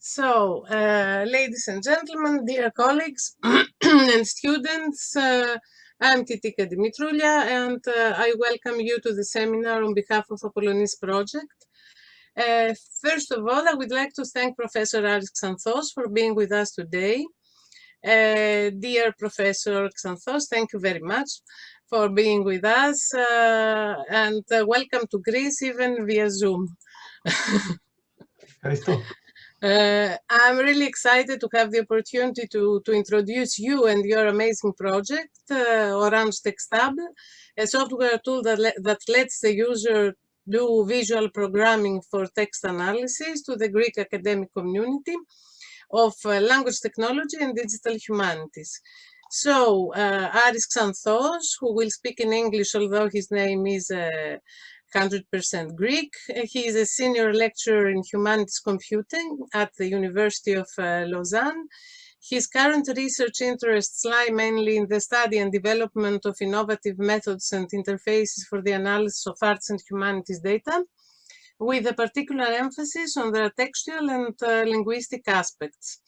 So, ladies and gentlemen, dear colleagues and students, I'm Titika Dimitroulia, and I welcome you to the seminar on behalf of Απολλωνίς project. First of all, I would like to thank Professor Aris Xanthos for being with us today. Dear Professor Xanthos, thank you very much for being with us, and welcome to Greece, even via Zoom. I'm really excited to have the opportunity to introduce you and your amazing project, Orange Textable, a software tool that lets the user do visual programming for text analysis to the Greek academic community of language technology and digital humanities. So, Aris Xanthos, who will speak in English, although his name is 100% Greek. He is a senior lecturer in humanities computing at the University of Lausanne. His current research interests lie mainly in the study and development of innovative methods and interfaces for the analysis of arts and humanities data, with a particular emphasis on their textual and linguistic aspects.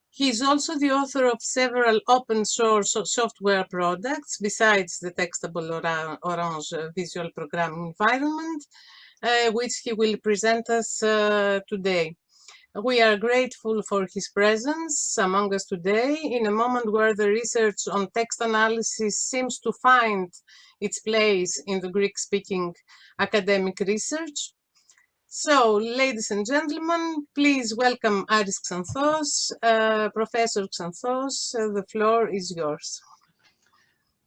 He is also the author of several open source software products besides the Textable Orange visual programming environment, which he will present us today. We are grateful for his presence among us today in a moment where the research on text analysis seems to find its place in the Greek-speaking academic research. So, ladies and gentlemen, please welcome Aris Xanthos. Professor Xanthos, the floor is yours.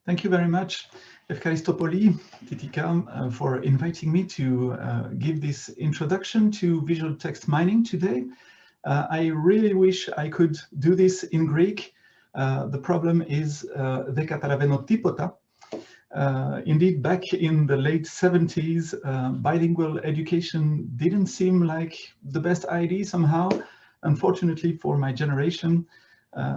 Thank you very much, Efkaristopoli, Titika, for inviting me to give this introduction to visual text mining today. I really wish I could do this in Greek. The problem is δεν καταλαβαίνω τίποτα. Indeed, back in the late 70s, bilingual education didn't seem like the best idea somehow, unfortunately for my generation.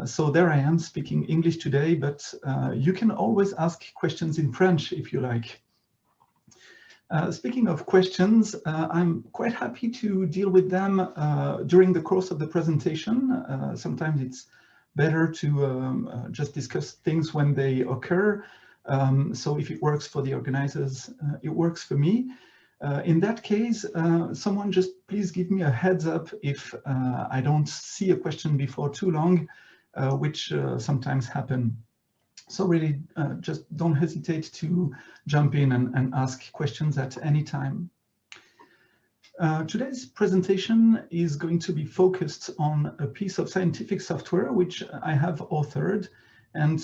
So there I am speaking English today, but you can always ask questions in French if you like. Speaking of questions, I'm quite happy to deal with them during the course of the presentation. Sometimes it's better to just discuss things when they occur. So if it works for the organizers, it works for me. In that case, someone just please give me a heads up if I don't see a question before too long, which sometimes happen. So really just don't hesitate to jump in and ask questions at any time. Today's presentation is going to be focused on a piece of scientific software which I have authored. And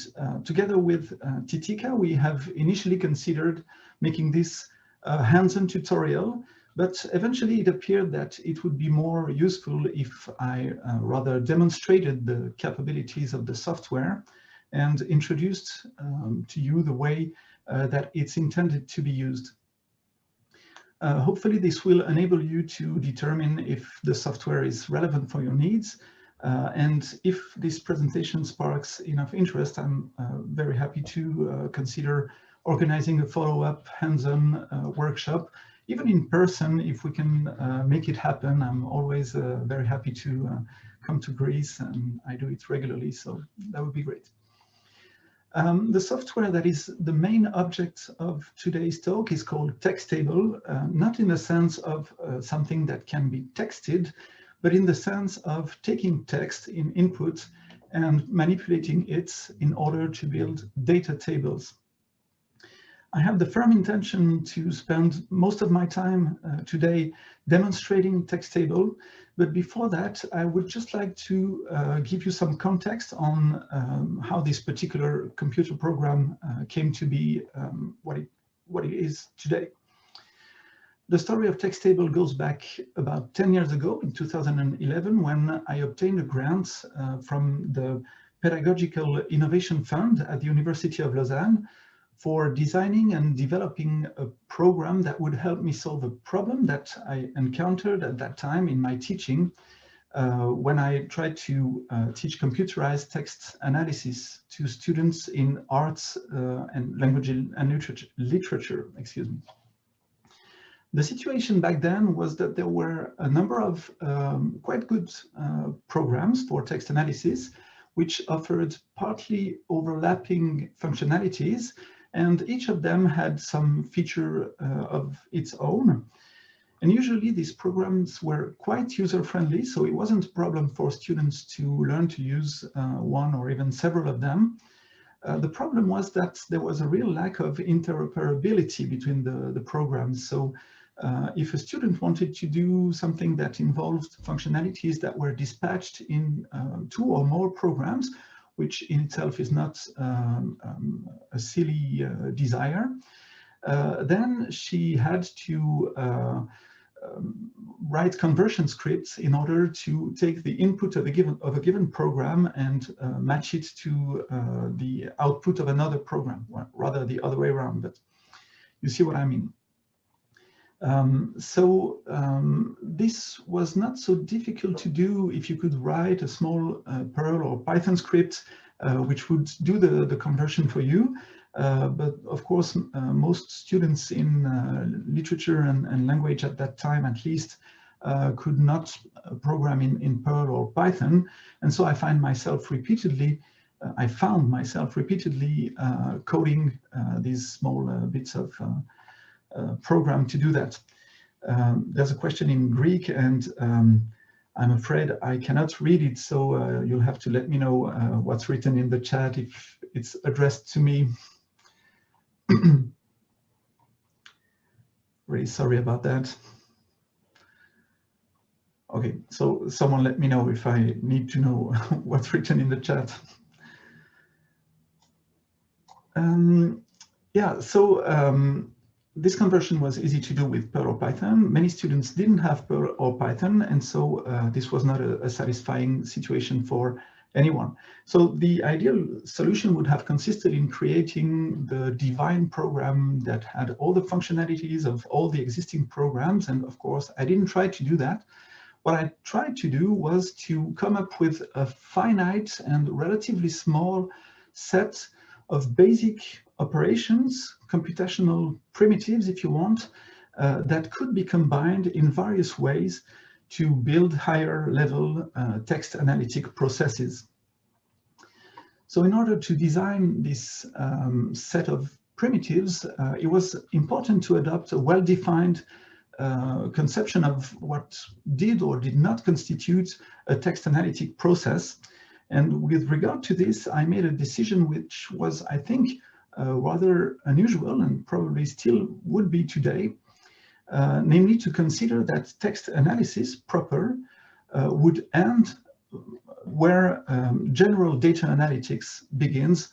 together with Titika, we have initially considered making this a hands-on tutorial, but eventually it appeared that it would be more useful if I rather demonstrated the capabilities of the software and introduced to you the way that it's intended to be used. Hopefully this will enable you to determine if the software is relevant for your needs. And if this presentation sparks enough interest, I'm very happy to consider organizing a follow-up hands-on workshop, even in person, if we can make it happen. I'm always very happy to come to Greece, and I do it regularly, so that would be great. The software that is the main object of today's talk is called Textable, not in the sense of something that can be texted, but in the sense of taking text in input and manipulating it in order to build data tables. I have the firm intention to spend most of my time today demonstrating Textable, but before that, I would just like to give you some context on how this particular computer program came to be what it is today. The story of Textable goes back about 10 years ago, in 2011, when I obtained a grant from the Pedagogical Innovation Fund at the University of Lausanne for designing and developing a program that would help me solve a problem that I encountered at that time in my teaching when I tried to teach computerized text analysis to students in arts and language and literature, excuse me. The situation back then was that there were a number of quite good programs for text analysis, which offered partly overlapping functionalities, and each of them had some feature of its own. And usually these programs were quite user-friendly, so it wasn't a problem for students to learn to use one or even several of them. The problem was that there was a real lack of interoperability between the programs. So if a student wanted to do something that involved functionalities that were dispatched in 2 or more programs, which in itself is not a silly desire, then she had to write conversion scripts in order to take the input of a given program and match it to the output of another program, well, rather the other way around, but you see what I mean. This was not so difficult to do if you could write a small Perl or Python script which would do the conversion for you. But of course, most students in literature and language at that time, at least, could not program in Perl or Python. And so I found myself repeatedly coding these small bits of program to do that. There's a question in Greek, and I'm afraid I cannot read it, so you'll have to let me know what's written in the chat if it's addressed to me. Really sorry about that. Okay, so someone let me know if I need to know what's written in the chat. Yeah, so this conversion was easy to do with Perl or Python. Many students didn't have Perl or Python, and so this was not a satisfying situation for anyone. So the ideal solution would have consisted in creating the divine program that had all the functionalities of all the existing programs. And of course, I didn't try to do that. What I tried to do was to come up with a finite and relatively small set of basic operations, computational primitives, if you want, that could be combined in various ways to build higher level text analytic processes. So in order to design this set of primitives, it was important to adopt a well-defined conception of what did or did not constitute a text analytic process. And with regard to this, I made a decision which was, I think, rather unusual and probably still would be today, namely to consider that text analysis proper would end where general data analytics begins,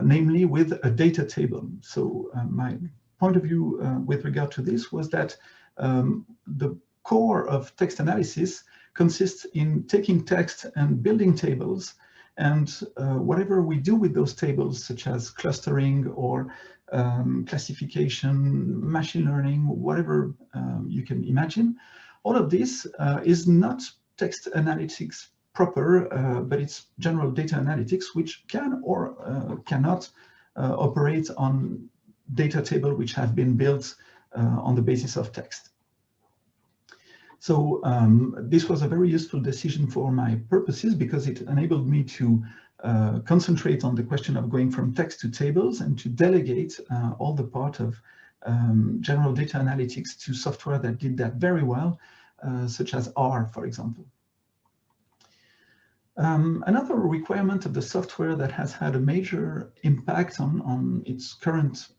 namely with a data table. So my point of view with regard to this was that the core of text analysis consists in taking text and building tables, and whatever we do with those tables, such as clustering or classification, machine learning, whatever you can imagine, all of this is not text analytics proper, but it's general data analytics, which can or cannot operate on data table which have been built on the basis of text. So this was a very useful decision for my purposes because it enabled me to concentrate on the question of going from text to tables and to delegate all the part of general data analytics to software that did that very well, such as R, for example. Another requirement of the software that has had a major impact on its current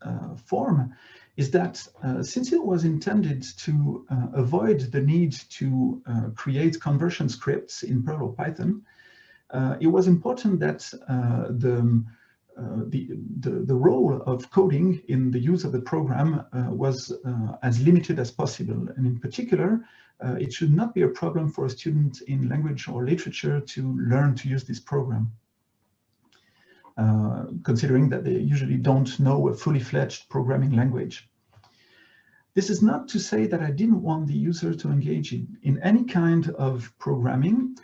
form is that since it was intended to avoid the need to create conversion scripts in Perl or Python, it was important that the role of coding in the use of the program was as limited as possible. And in particular, it should not be a problem for a student in language or literature to learn to use this program, considering that they usually don't know a fully fledged programming language. This is not to say that I didn't want the user to engage in any kind of programming.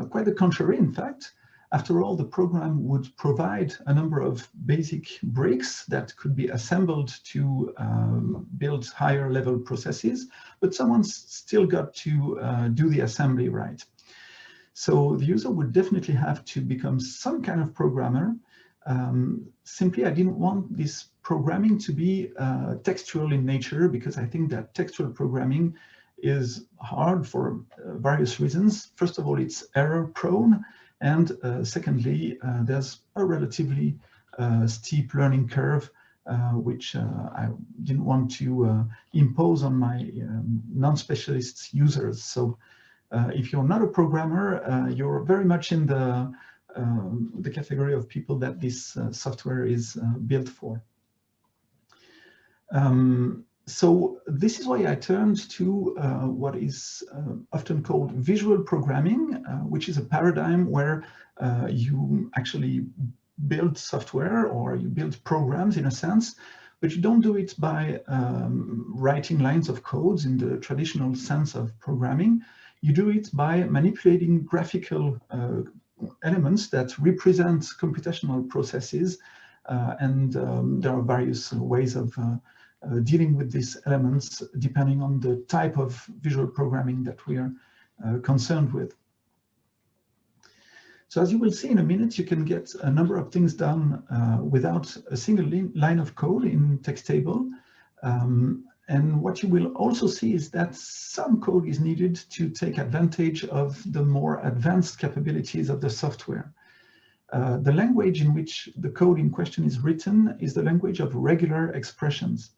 Quite the contrary, in fact. After all, the program would provide a number of basic bricks that could be assembled to build higher level processes, but someone's still got to do the assembly right. So the user would definitely have to become some kind of programmer. Simply, I didn't want this programming to be textual in nature, because I think that textual programming is hard for various reasons. First of all, it's error prone. And secondly, there's a relatively steep learning curve, which I didn't want to impose on my non-specialist users. So if you're not a programmer, you're very much in the category of people that this software is built for. So this is why I turned to what is often called visual programming, which is a paradigm where you actually build software, or you build programs in a sense, but you don't do it by writing lines of codes in the traditional sense of programming. You do it by manipulating graphical elements that represent computational processes, and there are various ways of dealing with these elements depending on the type of visual programming that we are concerned with. So as you will see in a minute, you can get a number of things done without a single line of code in Textable. And what you will also see is that some code is needed to take advantage of the more advanced capabilities of the software. The language in which the code in question is written is the language of regular expressions.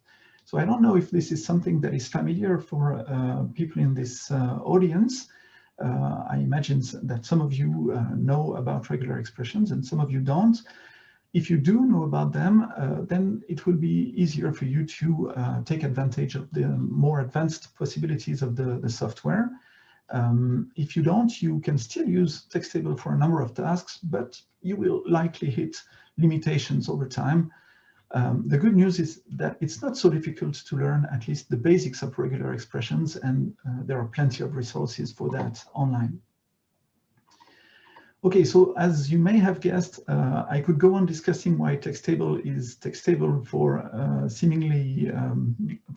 So I don't know if this is something that is familiar for people in this audience. I imagine that some of you know about regular expressions and some of you don't. If you do know about them, then it will be easier for you to take advantage of the more advanced possibilities of the software. If you don't, you can still use Textable for a number of tasks, but you will likely hit limitations over time. The good news is that it's not so difficult to learn at least the basics of regular expressions, and there are plenty of resources for that online. Okay, so as you may have guessed, I could go on discussing why Textable is Textable for seemingly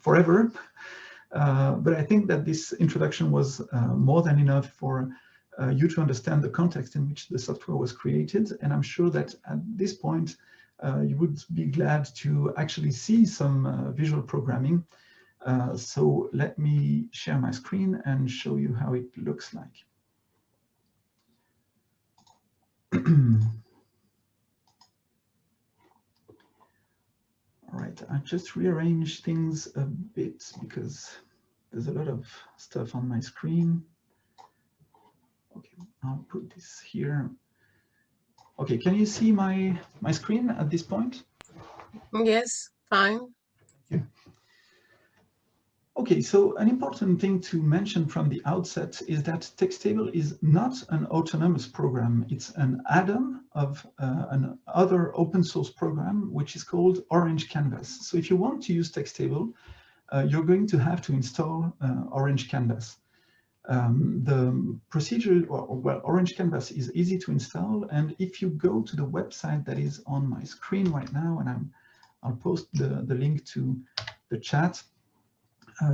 forever, but I think that this introduction was more than enough for you to understand the context in which the software was created, and I'm sure that at this point you would be glad to actually see some visual programming. So let me share my screen and show you how it looks like. All right, I just rearrange things a bit because there's a lot of stuff on my screen. Okay, I'll put this here. Okay, can you see my screen at this point? Yes, fine. Yeah. Okay, so an important thing to mention from the outset is that Textable is not an autonomous program. It's an add-on of another open source program, which is called Orange Canvas. So if you want to use Textable, you're going to have to install Orange Canvas. The procedure, well, Orange Canvas is easy to install, and if you go to the website that is on my screen right now, and I'll post the link to the chat,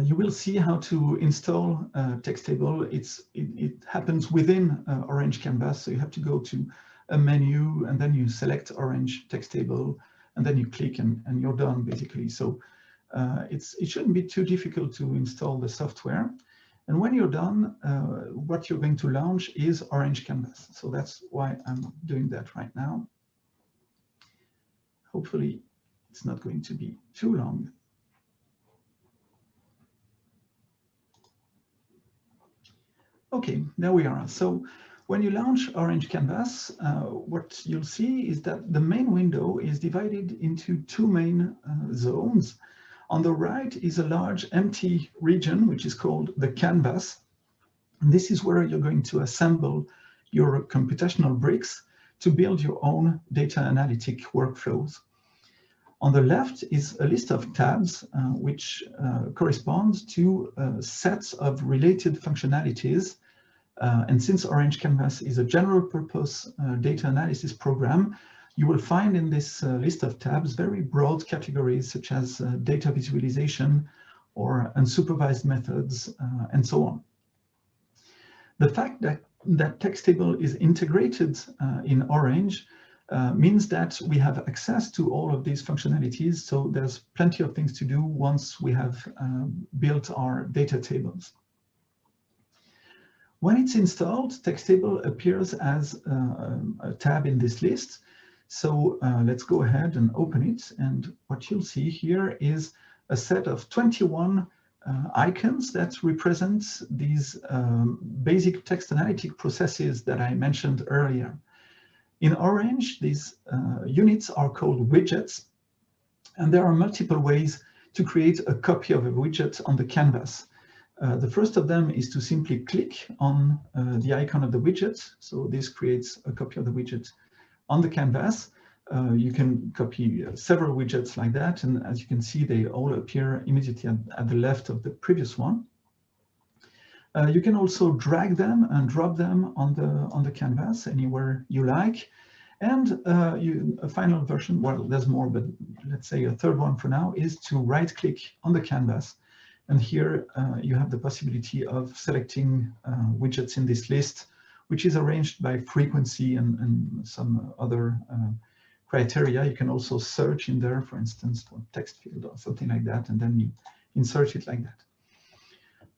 you will see how to install Textable. It happens within Orange Canvas, so you have to go to a menu, and then you select Orange Textable, and then you click, and you're done, basically. So it shouldn't be too difficult to install the software. And when you're done, what you're going to launch is Orange Canvas. So that's why I'm doing that right now. Hopefully, it's not going to be too long. Okay, there we are. So when you launch Orange Canvas, what you'll see is that the main window is divided into two main zones. On the right is a large empty region, which is called the canvas. And this is where you're going to assemble your computational bricks to build your own data analytic workflows. On the left is a list of tabs, which correspond to sets of related functionalities And since Orange Canvas is a general purpose data analysis program, you will find in this list of tabs very broad categories such as data visualization or unsupervised methods and so on. The fact that Textable is integrated in Orange means that we have access to all of these functionalities, so there's plenty of things to do once we have built our data tables. When it's installed, Textable appears as a tab in this list. So let's go ahead and open it. And what you'll see here is a set of 21 icons that represent these basic text analytic processes that I mentioned earlier. In Orange, these units are called widgets, and there are multiple ways to create a copy of a widget on the canvas. The first of them is to simply click on the icon of the widget. So this creates a copy of the widget on the canvas. You can copy several widgets like that, and as you can see, they all appear immediately at the left of the previous one. You can also drag them and drop them on the canvas anywhere you like. And a final version, well, there's more, but let's say a third one for now, is to right-click on the canvas. And here you have the possibility of selecting widgets in this list, which is arranged by frequency and some other criteria. You can also search in there, for instance, for text field or something like that, and then you insert it like that.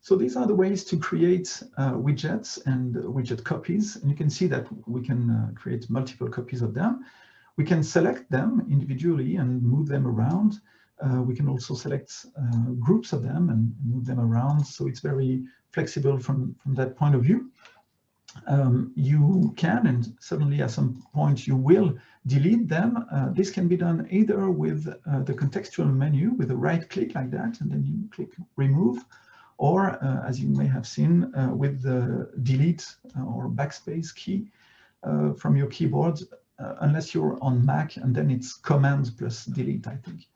So these are the ways to create widgets and widget copies. And you can see that we can create multiple copies of them. We can select them individually and move them around. We can also select groups of them and move them around. So it's very flexible from that point of view. You can, and certainly at some point you will, delete them. This can be done either with the contextual menu with a right click like that, and then you click remove, or as you may have seen with the delete or backspace key from your keyboard, unless you're on Mac, and then it's command plus delete, I think.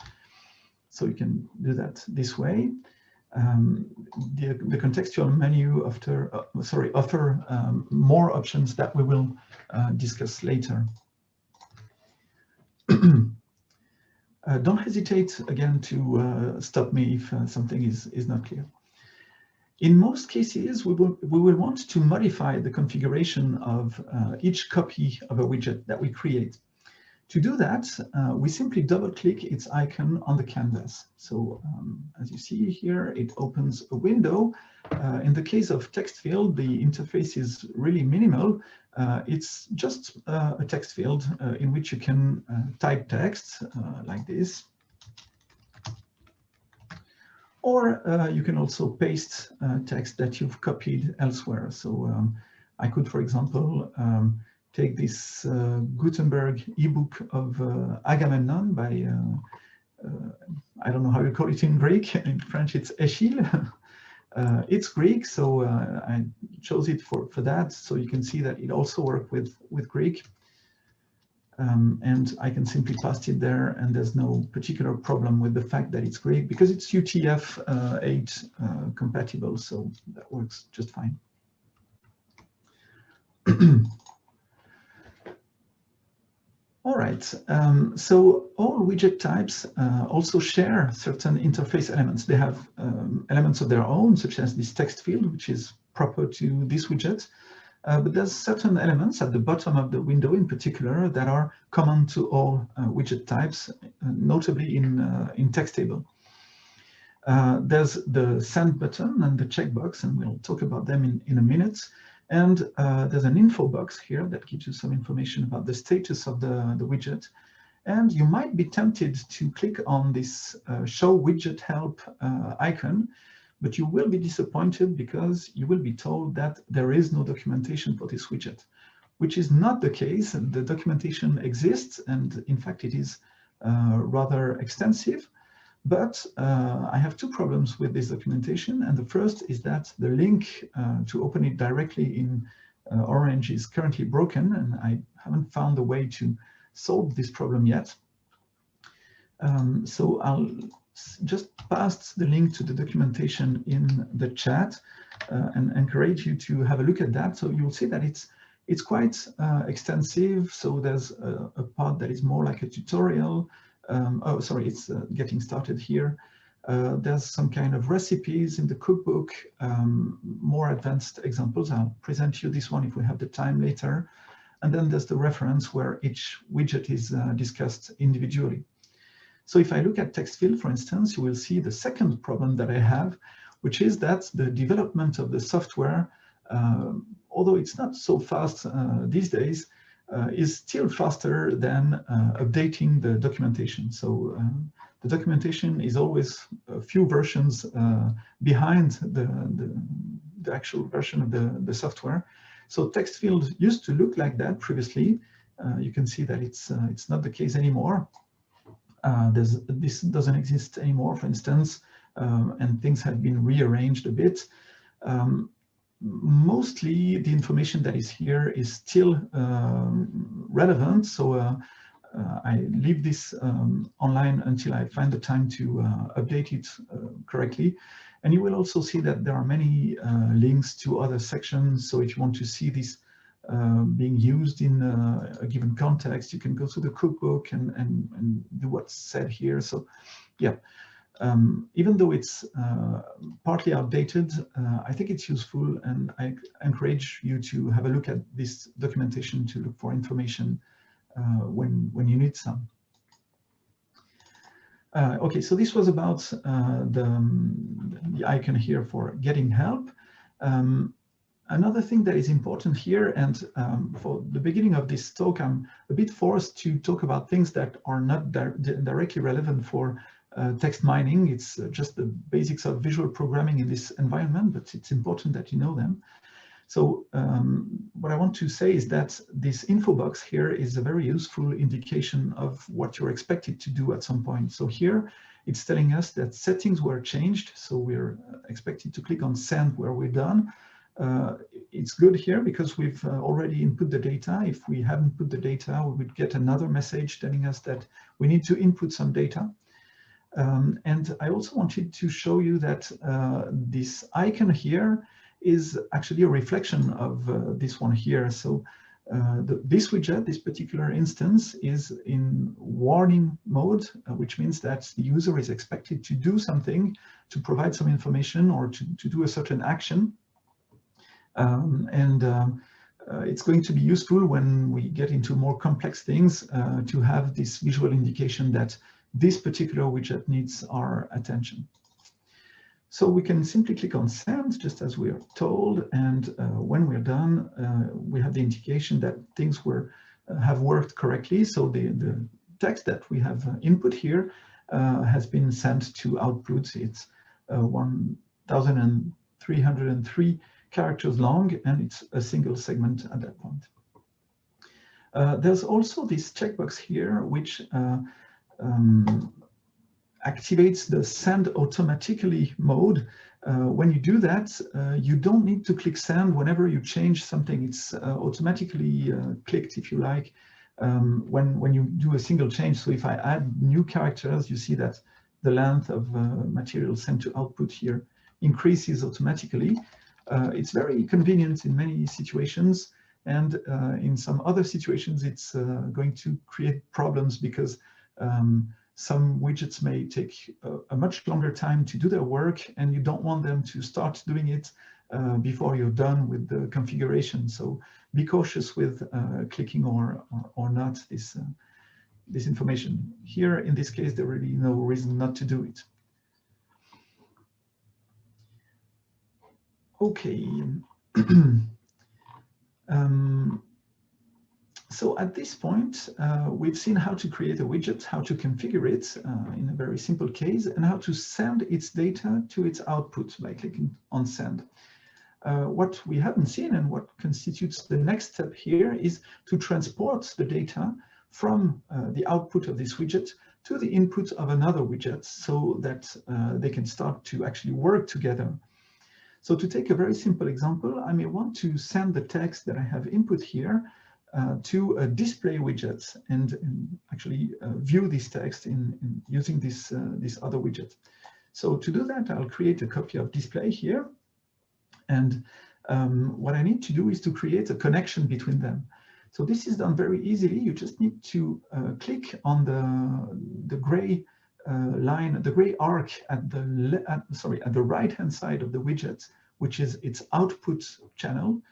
So you can do that this way. The contextual menu offer more options that we will discuss later. Don't hesitate again to stop me if something is not clear. In most cases, we will want to modify the configuration of each copy of a widget that we create. To do that, we simply double-click its icon on the canvas. So as you see here, it opens a window. In the case of text field, the interface is really minimal. It's just a text field in which you can type text like this. Or you can also paste text that you've copied elsewhere. So I could, for example, take this Gutenberg ebook of Agamemnon by, I don't know how you call it in Greek. In French, it's Eschyle. It's Greek, so I chose it for that. So you can see that it also works with Greek. And I can simply paste it there, and there's no particular problem with the fact that it's Greek because it's UTF-8 compatible, so that works just fine. All right, so all widget types also share certain interface elements. They have elements of their own, such as this text field, which is proper to this widget. But there's certain elements at the bottom of the window in particular that are common to all widget types, notably in Textable. There's the send button and the checkbox, and we'll talk about them in a minute. And there's an info box here that gives you some information about the status of the widget. And you might be tempted to click on this show widget help icon, but you will be disappointed because you will be told that there is no documentation for this widget, which is not the case. The documentation exists, and in fact, it is rather extensive. But I have two problems with this documentation. And the first is that the link to open it directly in Orange is currently broken, and I haven't found a way to solve this problem yet. So I'll just passed the link to the documentation in the chat and encourage you to have a look at that. So you'll see that it's quite extensive. So there's a part that is more like a tutorial. Oh, sorry, it's getting started here. There's some kind of recipes in the cookbook, more advanced examples. I'll present you this one if we have the time later. And then there's the reference where each widget is discussed individually. So if I look at text field, for instance, you will see the second problem that I have, which is that the development of the software, although it's not so fast these days, is still faster than updating the documentation. So the documentation is always a few versions behind the actual version of the software. So text field used to look like that previously. You can see that it's not the case anymore. This doesn't exist anymore, for instance, and things have been rearranged a bit. Mostly the information that is here is still relevant, so I leave this online until I find the time to update it correctly. And you will also see that there are many links to other sections, so if you want to see this being used in a given context, you can go to the cookbook and do what's said here. So yeah, even though it's partly outdated, I think it's useful, and I encourage you to have a look at this documentation to look for information when you need some. Okay, so this was about the icon here for getting help. Another thing that is important here, and for the beginning of this talk, I'm a bit forced to talk about things that are not directly relevant for text mining. It's just the basics of visual programming in this environment, but it's important that you know them. So what I want to say is that this info box here is a very useful indication of what you're expected to do at some point. So here it's telling us that settings were changed. So we're expected to click on send where we're done. It's good here because we've already input the data. If we haven't put the data, we would get another message telling us that we need to input some data. And I also wanted to show you that this icon here is actually a reflection of this one here. So this widget, this particular instance, is in warning mode, which means that the user is expected to do something, to provide some information, or to do a certain action. It's going to be useful when we get into more complex things to have this visual indication that this particular widget needs our attention. So we can simply click on send, just as we are told, and when we're done, we have the indication that things have worked correctly. So the text that we have input here has been sent to output. It's 1,303 characters long, and it's a single segment at that point. There's also this checkbox here, which activates the send automatically mode. When you do that, you don't need to click send whenever you change something. It's automatically clicked, if you like, when you do a single change. So if I add new characters, you see that the length of material sent to output here increases automatically. It's very convenient in many situations, and in some other situations it's going to create problems because some widgets may take a much longer time to do their work, and you don't want them to start doing it before you're done with the configuration. So be cautious with clicking or not this information. Here, in this case, there really no reason not to do it. Okay. So at this point, we've seen how to create a widget, how to configure it in a very simple case, and how to send its data to its output by clicking on send. What we haven't seen, and what constitutes the next step here, is to transport the data from the output of this widget to the input of another widget, so that they can start to actually work together. So to take a very simple example, I may want to send the text that I have input here to display widgets and actually view this text in using this other widget. So to do that, I'll create a copy of display here. And what I need to do is to create a connection between them. So this is done very easily. You just need to click on the gray line, the gray arc at the right-hand side of the widget, which is its output channel,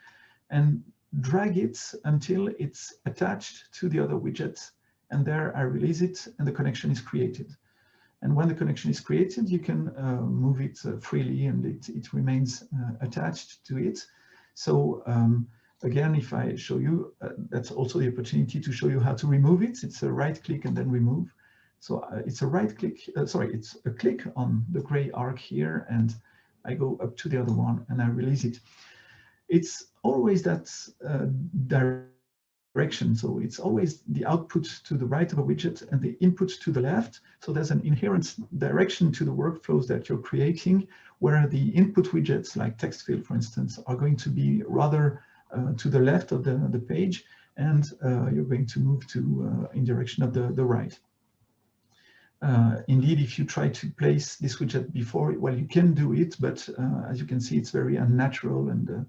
and drag it until it's attached to the other widget. And there I release it, and the connection is created. And when the connection is created, you can move it freely, and it remains attached to it. So again, if I show you, that's also the opportunity to show you how to remove it. It's a right click and then remove. So it's a right click, it's a click on the gray arc here, and I go up to the other one and I release it. It's always that direction. So it's always the output to the right of a widget and the input to the left. So there's an inherent direction to the workflows that you're creating, where the input widgets like text field, for instance, are going to be rather to the left of the page, and you're going to move to in direction of the right. Indeed, if you try to place this widget before, well, you can do it, but as you can see, it's very unnatural, and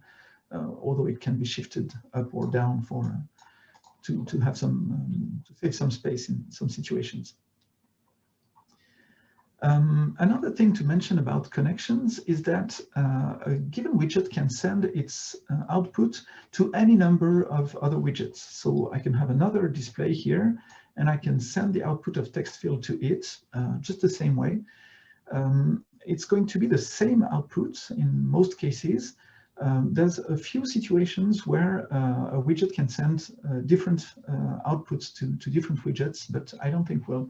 although it can be shifted up or down for to have some to save some space in some situations. Another thing to mention about connections is that a given widget can send its output to any number of other widgets. So I can have another display here, and I can send the output of text field to it just the same way. It's going to be the same output in most cases. There's a few situations where a widget can send different outputs to different widgets, but I don't think we'll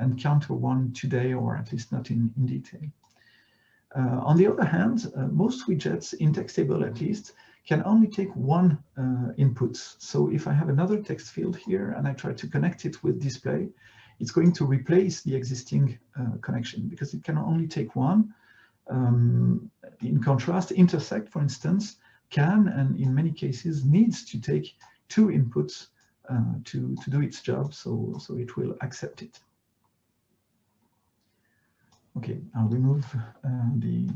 encounter one today, or at least not in detail. On the other hand, most widgets, in Textable at least, can only take one input. So if I have another text field here and I try to connect it with display, it's going to replace the existing connection because it can only take one. In contrast, intersect, for instance, can, and in many cases needs to take two inputs to do its job, so it will accept it. Okay, I'll remove the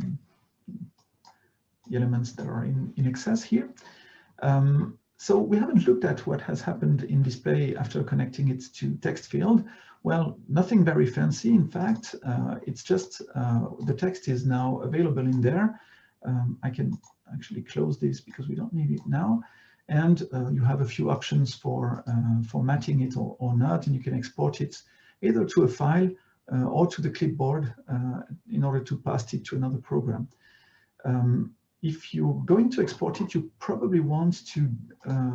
elements that are in excess here. So we haven't looked at what has happened in display after connecting it to text field. Well, nothing very fancy. In fact, it's just the text is now available in there. I can actually close this because we don't need it now. And you have a few options for formatting it or not, and you can export it either to a file or to the clipboard in order to pass it to another program. If you're going to export it, you probably want to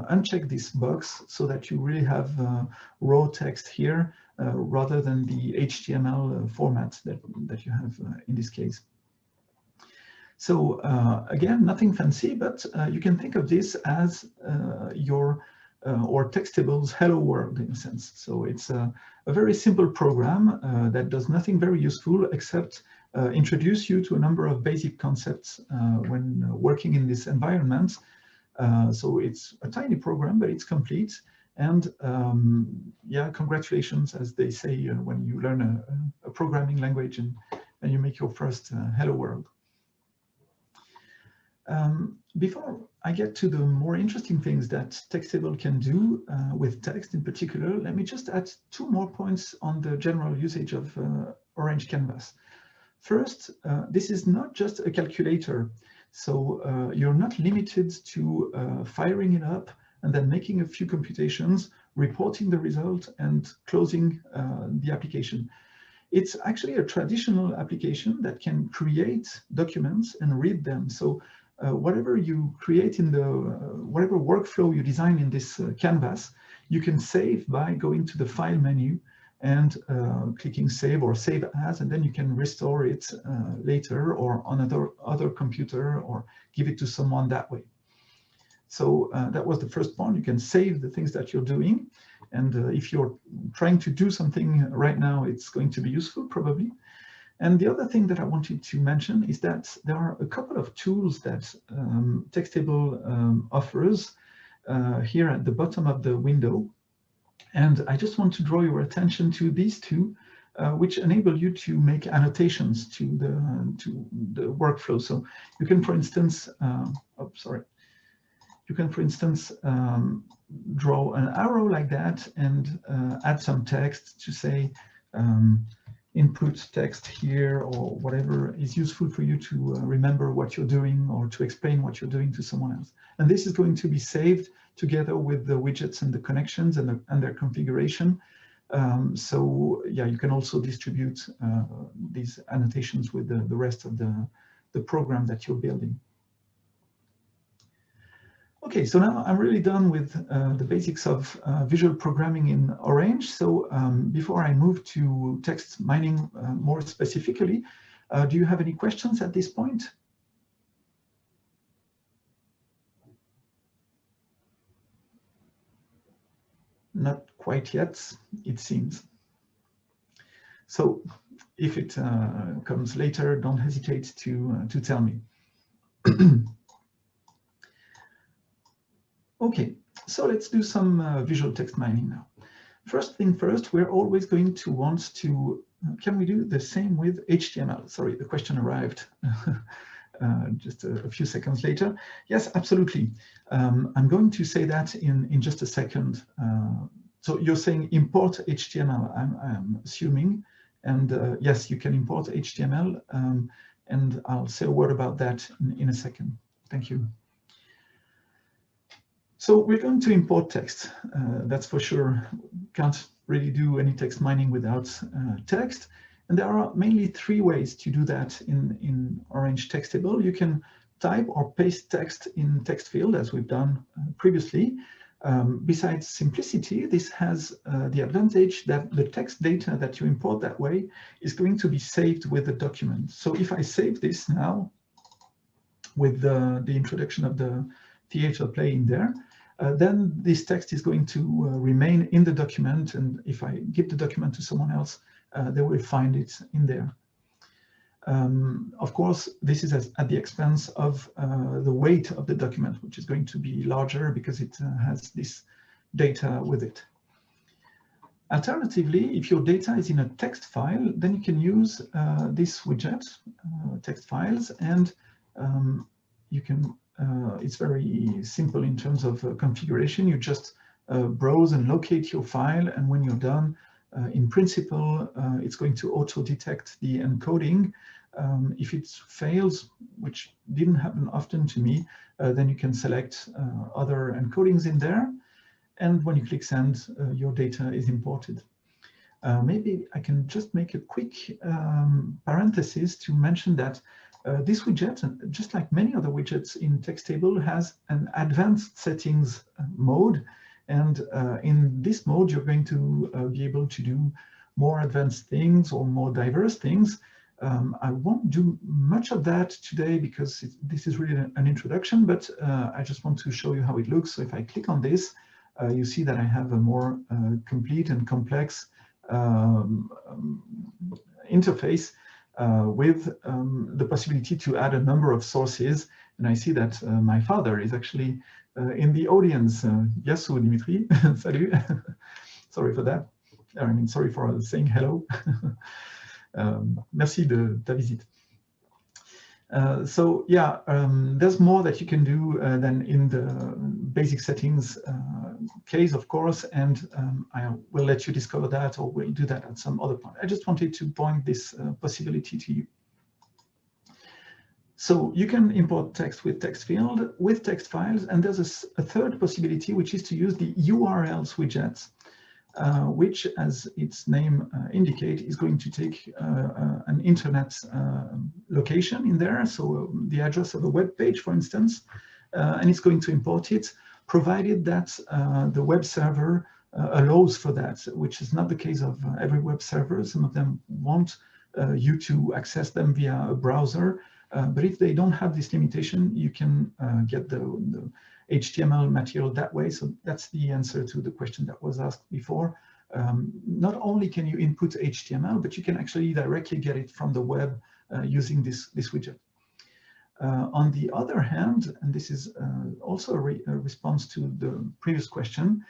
uncheck this box so that you really have raw text here rather than the HTML format that you have in this case. So again, nothing fancy, but you can think of this as your or Textable's hello world in a sense. So it's a very simple program that does nothing very useful except introduce you to a number of basic concepts when working in this environment. So it's a tiny program, but it's complete. And yeah, congratulations, as they say when you learn a programming language and you make your first hello world. Before I get to the more interesting things that Textable can do with text in particular, let me just add two more points on the general usage of Orange Canvas. First, this is not just a calculator, so you're not limited to firing it up and then making a few computations, reporting the result, and closing the application. It's actually a traditional application that can create documents and read them. So whatever you create in the, whatever workflow you design in this canvas, you can save by going to the File menu and clicking Save or Save As, and then you can restore it later or on other computer or give it to someone that way. So that was the first point. You can save the things that you're doing. And if you're trying to do something right now, it's going to be useful probably. And the other thing that I wanted to mention is that there are a couple of tools that Textable offers here at the bottom of the window. And I just want to draw your attention to these two, which enable you to make annotations to the workflow. So you can, for instance, draw an arrow like that and add some text to say input text here, or whatever is useful for you to remember what you're doing or to explain what you're doing to someone else. And this is going to be saved together with the widgets and the connections and their configuration. So yeah, you can also distribute these annotations with the rest of the program that you're building. Okay, so now I'm really done with the basics of visual programming in Orange. So before I move to text mining more specifically, do you have any questions at this point? Not quite yet, it seems. So if it comes later, don't hesitate to tell me. Okay, so let's do some visual text mining now. First thing first, we're always going to want to, can we do the same with HTML? Sorry, the question arrived just a few seconds later. Yes, absolutely. I'm going to say that in just a second. So you're saying import HTML, I'm assuming. And yes, you can import HTML. And I'll say a word about that in a second. Thank you. So we're going to import text, that's for sure. Can't really do any text mining without text. And there are mainly three ways to do that in Orange Textable. You can type or paste text in text field, as we've done previously. Besides simplicity, this has the advantage that the text data that you import that way is going to be saved with the document. So if I save this now with the introduction of the theater play in there, then this text is going to remain in the document, and if I give the document to someone else, they will find it in there. Of course, this is at the expense of the weight of the document, which is going to be larger because it has this data with it. Alternatively, if your data is in a text file, then you can use this widget, text files, and you can it's very simple in terms of configuration. You just browse and locate your file, and when you're done, in principle, it's going to auto-detect the encoding. If it fails, which didn't happen often to me, then you can select other encodings in there, and when you click send, your data is imported. Maybe I can just make a quick parenthesis to mention that this widget, just like many other widgets in Textable, has an advanced settings mode. And in this mode, you're going to be able to do more advanced things or more diverse things. I won't do much of that today because this is really an introduction, but I just want to show you how it looks. So if I click on this, you see that I have a more complete and complex interface with the possibility to add a number of sources. And I see that my father is actually in the audience. Yasu Dimitri, salut. Sorry for that. I mean, sorry for saying hello. Merci de ta visite. So yeah, there's more that you can do than in the basic settings case, of course, and I will let you discover that, or we'll do that at some other point. I just wanted to point this possibility to you. So you can import text with text field, with text files, and there's a third possibility, which is to use the URLs widget, which, as its name indicates, is going to take an internet location in there, so the address of a web page, for instance, and it's going to import it, provided that the web server allows for that, which is not the case of every web server. Some of them want you to access them via a browser, but if they don't have this limitation, you can get the HTML material that way. So that's the answer to the question that was asked before. Not only can you input HTML, but you can actually directly get it from the web using this widget. On the other hand, and this is also a response to the previous question,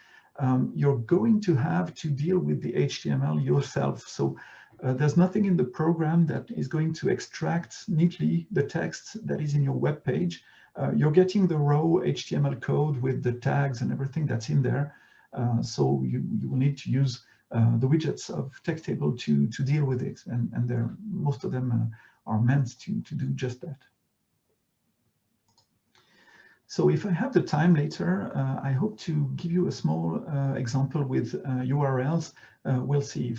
you're going to have to deal with the HTML yourself. So there's nothing in the program that is going to extract neatly the text that is in your web page. You're getting the raw HTML code with the tags and everything that's in there. So you will need to use the widgets of Textable to deal with it. And most of them are meant to do just that. So if I have the time later, I hope to give you a small example with URLs. We'll see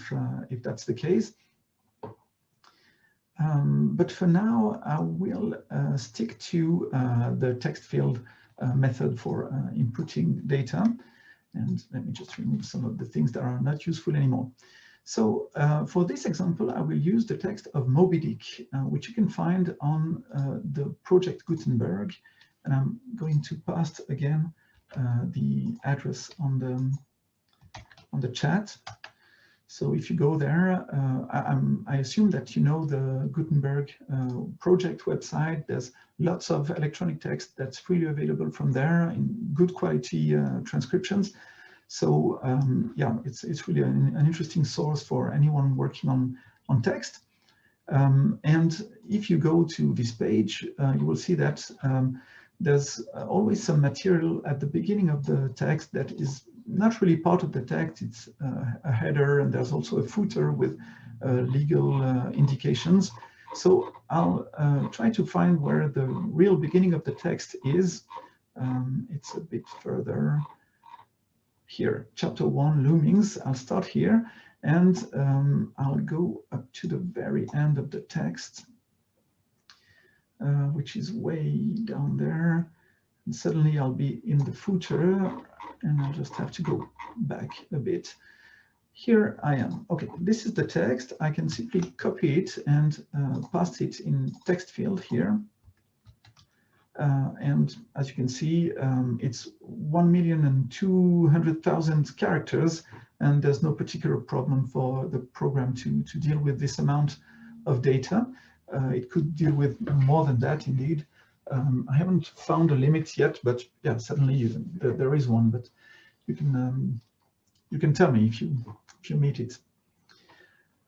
if that's the case. But for now, I will stick to the text field method for inputting data. And let me just remove some of the things that are not useful anymore. So for this example, I will use the text of Moby Dick, which you can find on the Project Gutenberg. And I'm going to paste again the address on the chat. So if you go there, I assume that you know the Gutenberg project website. There's lots of electronic text that's freely available from there in good quality transcriptions. So yeah, it's really an interesting source for anyone working on text. And if you go to this page, you will see that there's always some material at the beginning of the text that is not really part of the text. It's a header, and there's also a footer with legal indications. So I'll try to find where the real beginning of the text is. It's a bit further here, chapter 1, loomings. I'll start here, and I'll go up to the very end of the text, which is way down there. And suddenly I'll be in the footer, and I'll just have to go back a bit. Here I am. Okay, this is the text. I can simply copy it and paste it in text field here. And as you can see, it's 1,200,000 characters, and there's no particular problem for the program to deal with this amount of data. It could deal with more than that, indeed. I haven't found a limit yet, but yeah, certainly there is one. But you can tell me if you meet it.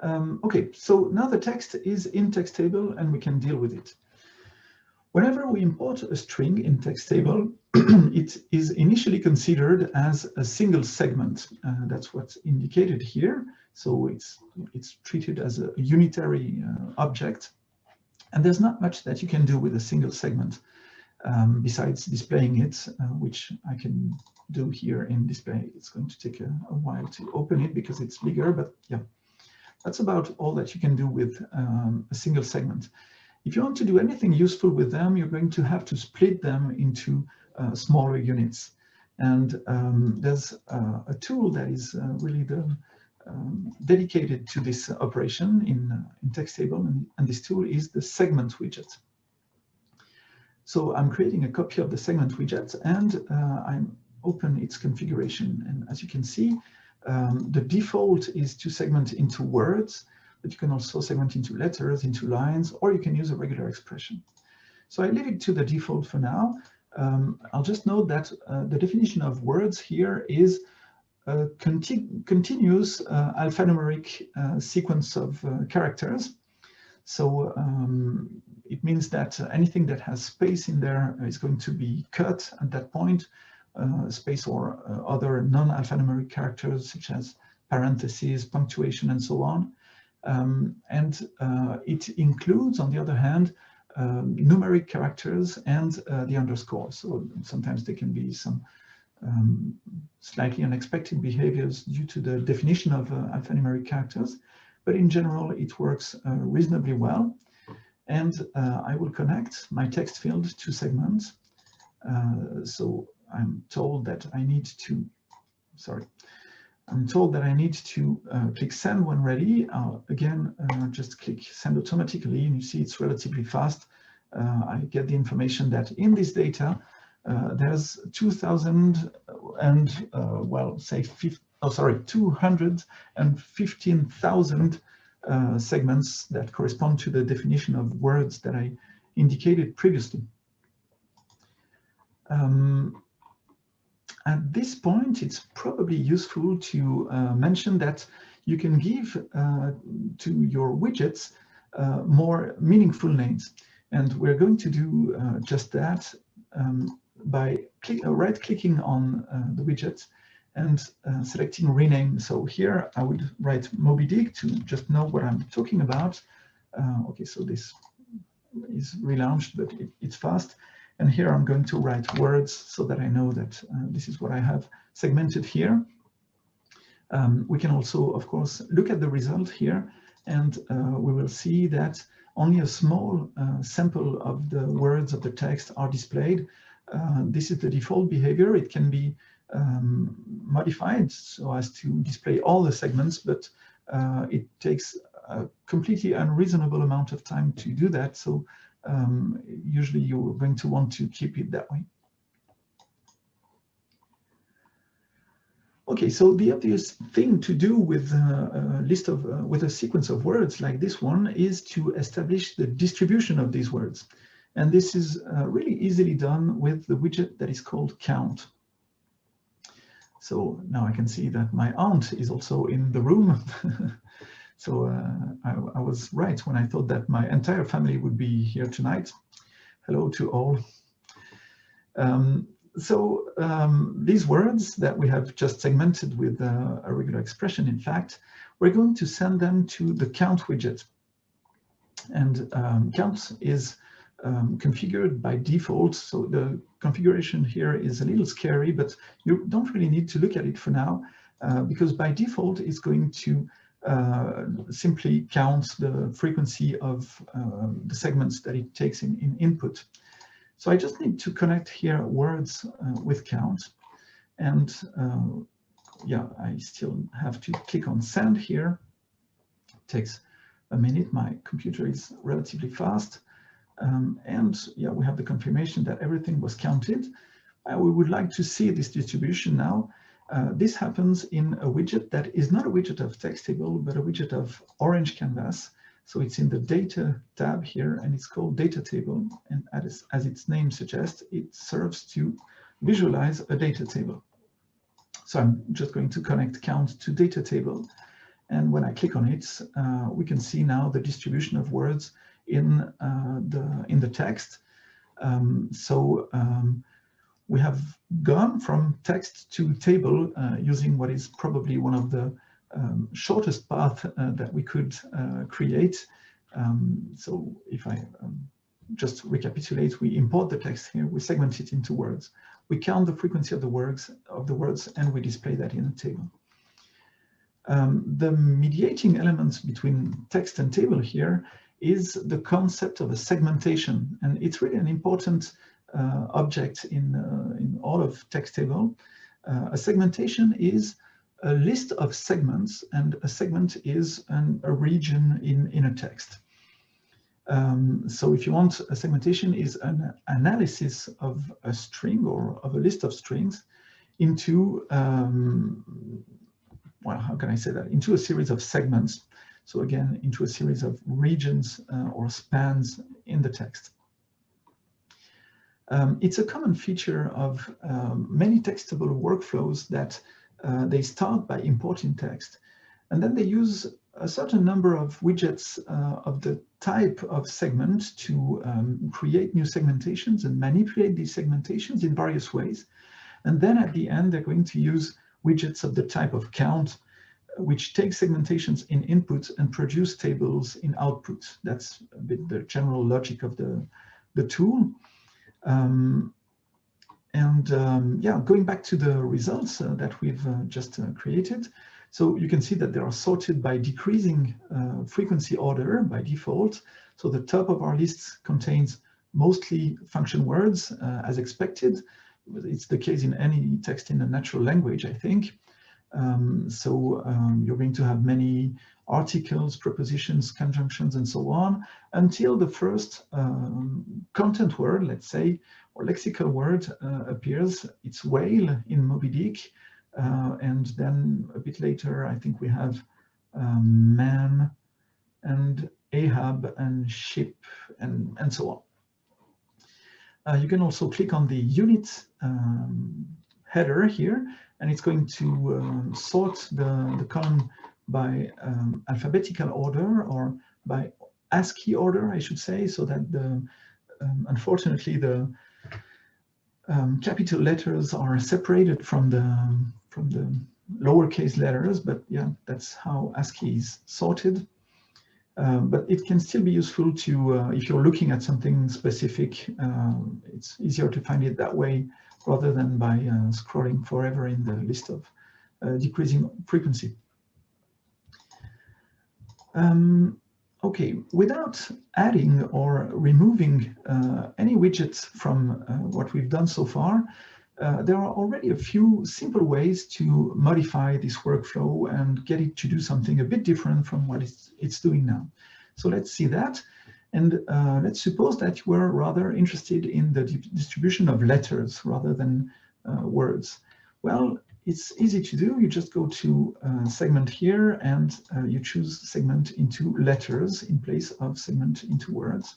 Okay, so now the text is in Textable, and we can deal with it. Whenever we import a string in Textable, it is initially considered as a single segment. That's what's indicated here. So it's treated as a unitary object. And there's not much that you can do with a single segment besides displaying it, which I can do here in display. It's going to take a while to open it because it's bigger, but yeah, that's about all that you can do with a single segment. If you want to do anything useful with them, you're going to have to split them into smaller units. And there's a tool that is really dedicated to this operation in Textable, and this tool is the segment widget. So I'm creating a copy of the segment widget, and I'm open its configuration. And as you can see, the default is to segment into words, but you can also segment into letters, into lines, or you can use a regular expression. So I leave it to the default for now. I'll just note that the definition of words here is a continuous alphanumeric sequence of characters. So it means that anything that has space in there is going to be cut at that point, space or other non-alphanumeric characters such as parentheses, punctuation, and so on. And it includes, on the other hand, numeric characters and the underscore. So sometimes there can be some slightly unexpected behaviors due to the definition of alphanumeric characters, but in general it works reasonably well. And I will connect my text field to segments. So I'm told that I need to, click send when ready. I'll again just click send automatically, and you see it's relatively fast. I get the information that in this data there's 215,000 segments that correspond to the definition of words that I indicated previously. At this point, it's probably useful to mention that you can give to your widgets more meaningful names. And we're going to do just that by right-clicking on the widget and selecting rename. So here I would write Moby Dick to just know what I'm talking about. Okay, so this is relaunched, but it's fast. And here I'm going to write words so that I know that this is what I have segmented here. We can also, of course, look at the result here, and we will see that only a small sample of the words of the text are displayed. This is the default behavior. It can be modified so as to display all the segments, but it takes a completely unreasonable amount of time to do that. So usually you're going to want to keep it that way. Okay, so the obvious thing to do with with a sequence of words like this one is to establish the distribution of these words. And this is really easily done with the widget that is called count. So now I can see that my aunt is also in the room. So I was right when I thought that my entire family would be here tonight. Hello to all. These words that we have just segmented with a regular expression, in fact, we're going to send them to the count widget. And count is configured by default. So the configuration here is a little scary, but you don't really need to look at it for now, because by default it's going to simply count the frequency of the segments that it takes in input. So I just need to connect here words with count. And yeah, I still have to click on send here. It takes a minute. My computer is relatively fast. And yeah, we have the confirmation that everything was counted. We would like to see this distribution now. This happens in a widget that is not a widget of Textable, but a widget of Orange Canvas. So it's in the data tab here, and it's called data table. And as its name suggests, it serves to visualize a data table. So I'm just going to connect count to data table. And when I click on it, we can see now the distribution of words in the text. We have gone from text to table using what is probably one of the shortest path that we could create. So if I just recapitulate, we import the text here, we segment it into words, we count the frequency of the words, and we display that in a table. The mediating element between text and table here is the concept of a segmentation, and it's really an important object in all of Textable. A segmentation is a list of segments, and a segment is a region in a text. So if you want, a segmentation is an analysis of a string or of a list of strings into, well, how can I say that? Into a series of segments. So again, into a series of regions or spans in the text. It's a common feature of many Textable workflows that they start by importing text, and then they use a certain number of widgets of the type of segment to create new segmentations and manipulate these segmentations in various ways. And then at the end, they're going to use widgets of the type of count, which take segmentations in input and produce tables in output. That's a bit the general logic of the tool. Yeah, going back to the results that we've just created. So you can see that they are sorted by decreasing frequency order by default. So the top of our list contains mostly function words as expected. It's the case in any text in a natural language, I think. You're going to have many articles, prepositions, conjunctions, and so on, until the first content word, let's say, or lexical word appears. It's whale in Moby Dick. And then a bit later, I think we have man and Ahab and ship and so on. You can also click on the unit header here, and it's going to sort the column by alphabetical order, or by ASCII order, I should say, so that unfortunately the capital letters are separated from the lowercase letters, but yeah, that's how ASCII is sorted. But it can still be useful to, if you're looking at something specific, it's easier to find it that way rather than by scrolling forever in the list of decreasing frequency. Okay, without adding or removing any widgets from what we've done so far, there are already a few simple ways to modify this workflow and get it to do something a bit different from what it's doing now. So let's see that. And let's suppose that we're rather interested in the distribution of letters rather than words. Well, it's easy to do. You just go to segment here, and you choose segment into letters in place of segment into words.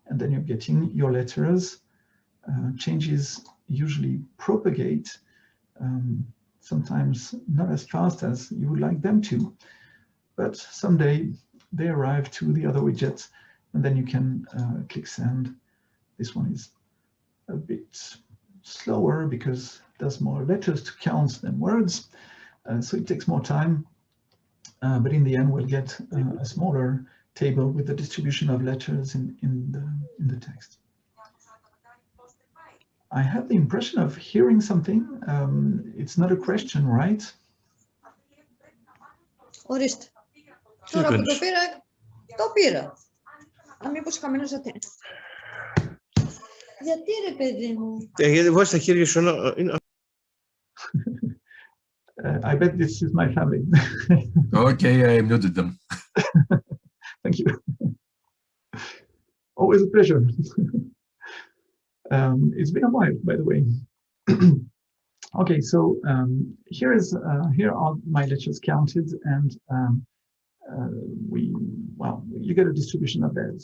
And then you're getting your letters. Changes usually propagate, sometimes not as fast as you would like them to, but someday they arrive to the other widgets, and then you can click send. This one is a bit slower because there's more letters to count than words, so it takes more time, but in the end we'll get a smaller table with the distribution of letters in the text. I have the impression of hearing something. It's not a question, right? Ορίστε. Τώρα που το πήρα, το πήρα. Αν μήπως χαμένος ατένει. Γιατί ρε παιδί μου. Γιατί βάζεις τα χέρια σου να... I bet this is my family. Okay, I muted them. Thank you. Always a pleasure. It's been a while, by the way. Okay, so here are my lectures counted, and you get a distribution of theirs.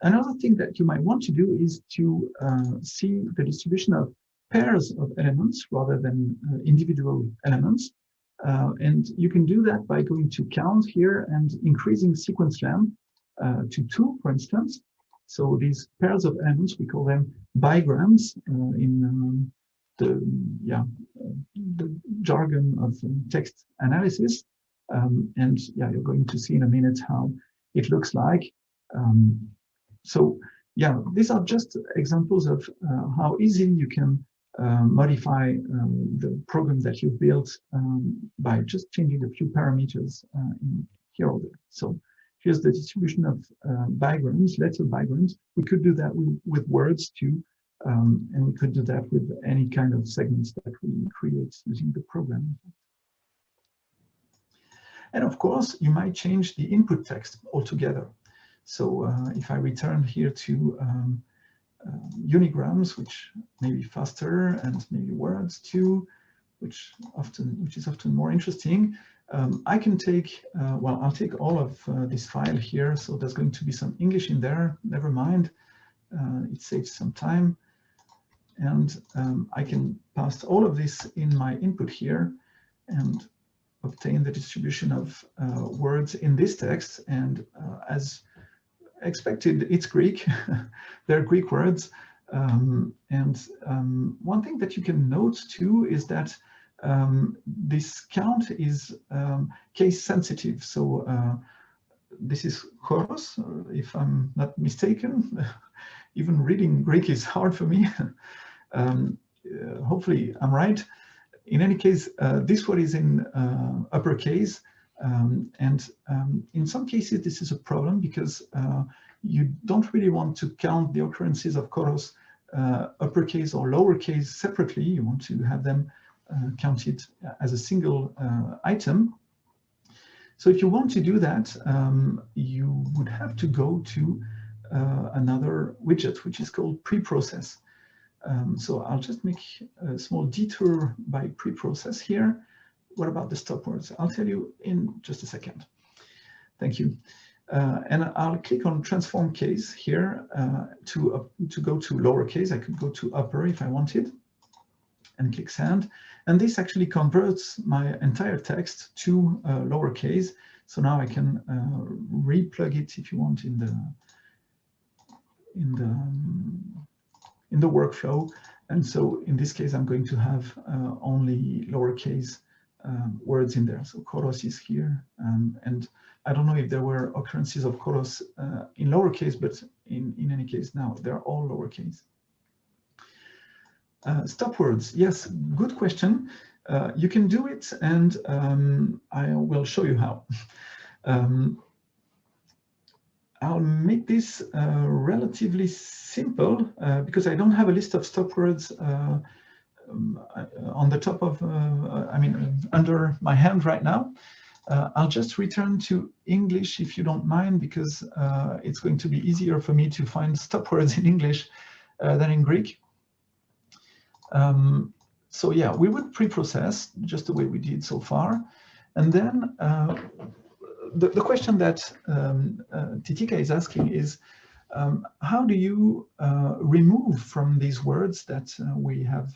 Another thing that you might want to do is to see the distribution of pairs of elements rather than individual elements. And you can do that by going to count here and increasing sequence length to 2, for instance. So these pairs of elements, we call them bigrams in the jargon of text analysis. And yeah, you're going to see in a minute how it looks like. So yeah, these are just examples of how easy you can modify the program that you've built by just changing a few parameters in here or there. So here's the distribution of bigrams, letter bigrams. We could do that with words too, and we could do that with any kind of segments that we create using the program. And of course, you might change the input text altogether. So if I return here to unigrams, which may be faster, and maybe words too, which is often more interesting, I can take, I'll take all of this file here. So there's going to be some English in there, never mind. It saves some time. And I can pass all of this in my input here and obtain the distribution of words in this text. And as expected, it's Greek. They're Greek words. And one thing that you can note too is that this count is case sensitive. So this is choros, if I'm not mistaken. Even reading Greek is hard for me. Hopefully I'm right. In any case, this word is in uppercase. And in some cases, this is a problem because you don't really want to count the occurrences of choros uppercase or lowercase separately. You want to have them counted as a single item. So if you want to do that, you would have to go to another widget, which is called preprocess. So I'll just make a small detour by preprocess here. What about the stop words? I'll tell you in just a second. Thank you. And I'll click on transform case here to go to lowercase. I could go to upper if I wanted, and click send. And this actually converts my entire text to lowercase. So now I can replug it if you want in the workflow. And so in this case, I'm going to have only lowercase words in there. So chorus is here, and I don't know if there were occurrences of chorus in lowercase, but in any case now they're all lowercase. Stop words, yes, good question. You can do it, and I will show you how. I'll make this relatively simple because I don't have a list of stop words on the top of, under my hand right now. I'll just return to English if you don't mind, because it's going to be easier for me to find stop words in English than in Greek. So yeah, we would pre-process just the way we did so far. And then the question that Titika is asking is, how do you remove from these words that we have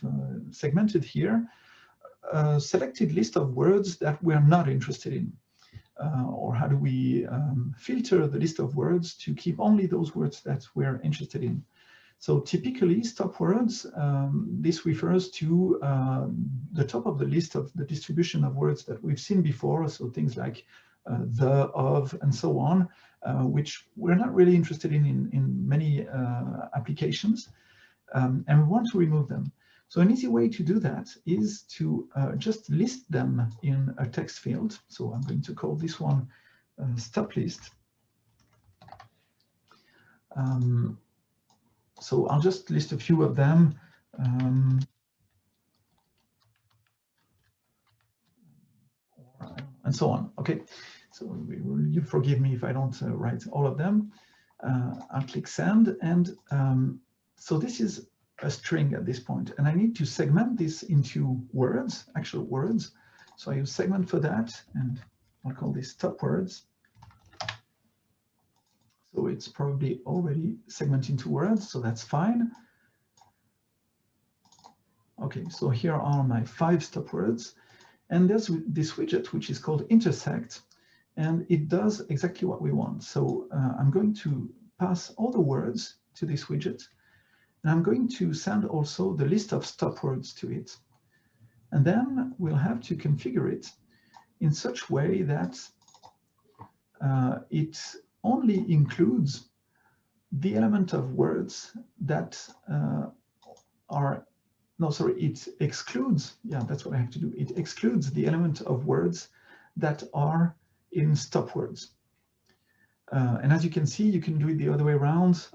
segmented here a selected list of words that we're not interested in? Or how do we filter the list of words to keep only those words that we're interested in? So typically, stop words, this refers to the top of the list of the distribution of words that we've seen before. So things like the, of, and so on, which we're not really interested in many applications, and we want to remove them. So an easy way to do that is to just list them in a text field. So I'm going to call this one stop list. So I'll just list a few of them. And so on. Okay, so you forgive me if I don't write all of them. I'll click send, and so this is a string at this point, and I need to segment this into words, actual words. So I use segment for that, and I'll call this stop words. So it's probably already segmented into words, so that's fine. Okay, so here are my 5 stop words. And there's this widget, which is called intersect, and it does exactly what we want. So I'm going to pass all the words to this widget, and I'm going to send also the list of stop words to it. And then we'll have to configure it in such a way that it only includes the element of words that it excludes, yeah, that's what I have to do. It excludes the element of words that are in stop words. And as you can see, you can do it the other way around,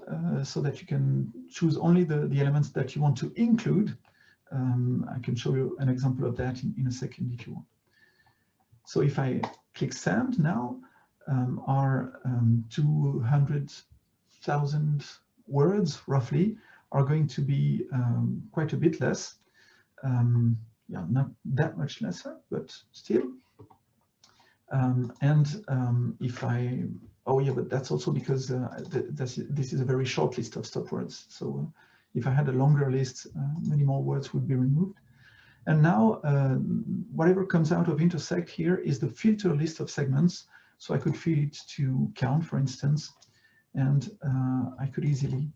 so that you can choose only the elements that you want to include. I can show you an example of that in a second if you want. So if I click send now, our 200,000 words roughly are going to be quite a bit less. Yeah, not that much lesser, but still. If I, oh yeah, but that's also because this is a very short list of stop words. So if I had a longer list, many more words would be removed. And now whatever comes out of intersect here is the filter list of segments. So I could feed it to count, for instance, and I could easily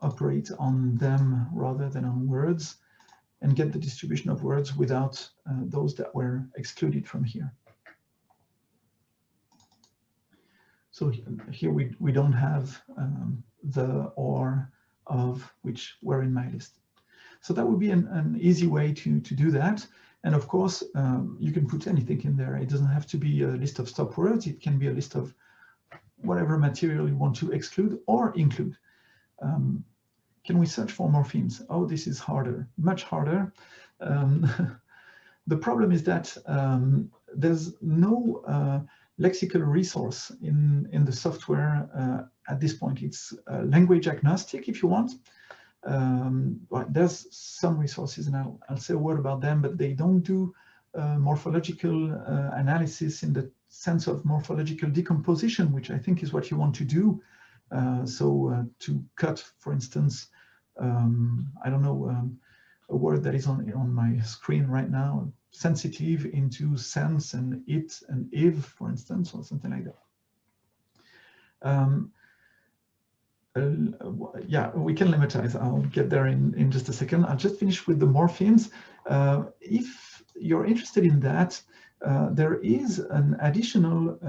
operate on them rather than on words, and get the distribution of words without those that were excluded from here. So here we don't have the or of which were in my list. So that would be an easy way to do that. And of course, you can put anything in there. It doesn't have to be a list of stop words. It can be a list of whatever material you want to exclude or include. Can we search for morphemes? Oh, this is harder, much harder. The problem is that there's no lexical resource in the software at this point. It's language agnostic, if you want. Well, there's some resources, and I'll say a word about them, but they don't do morphological analysis in the sense of morphological decomposition, which I think is what you want to do. To cut, for instance, I don't know, a word that is on my screen right now, sensitive, into sense and it and if, for instance, or something like that. Yeah, we can lematize. I'll get there in just a second. I'll just finish with the morphemes. If you're interested in that, there is an additional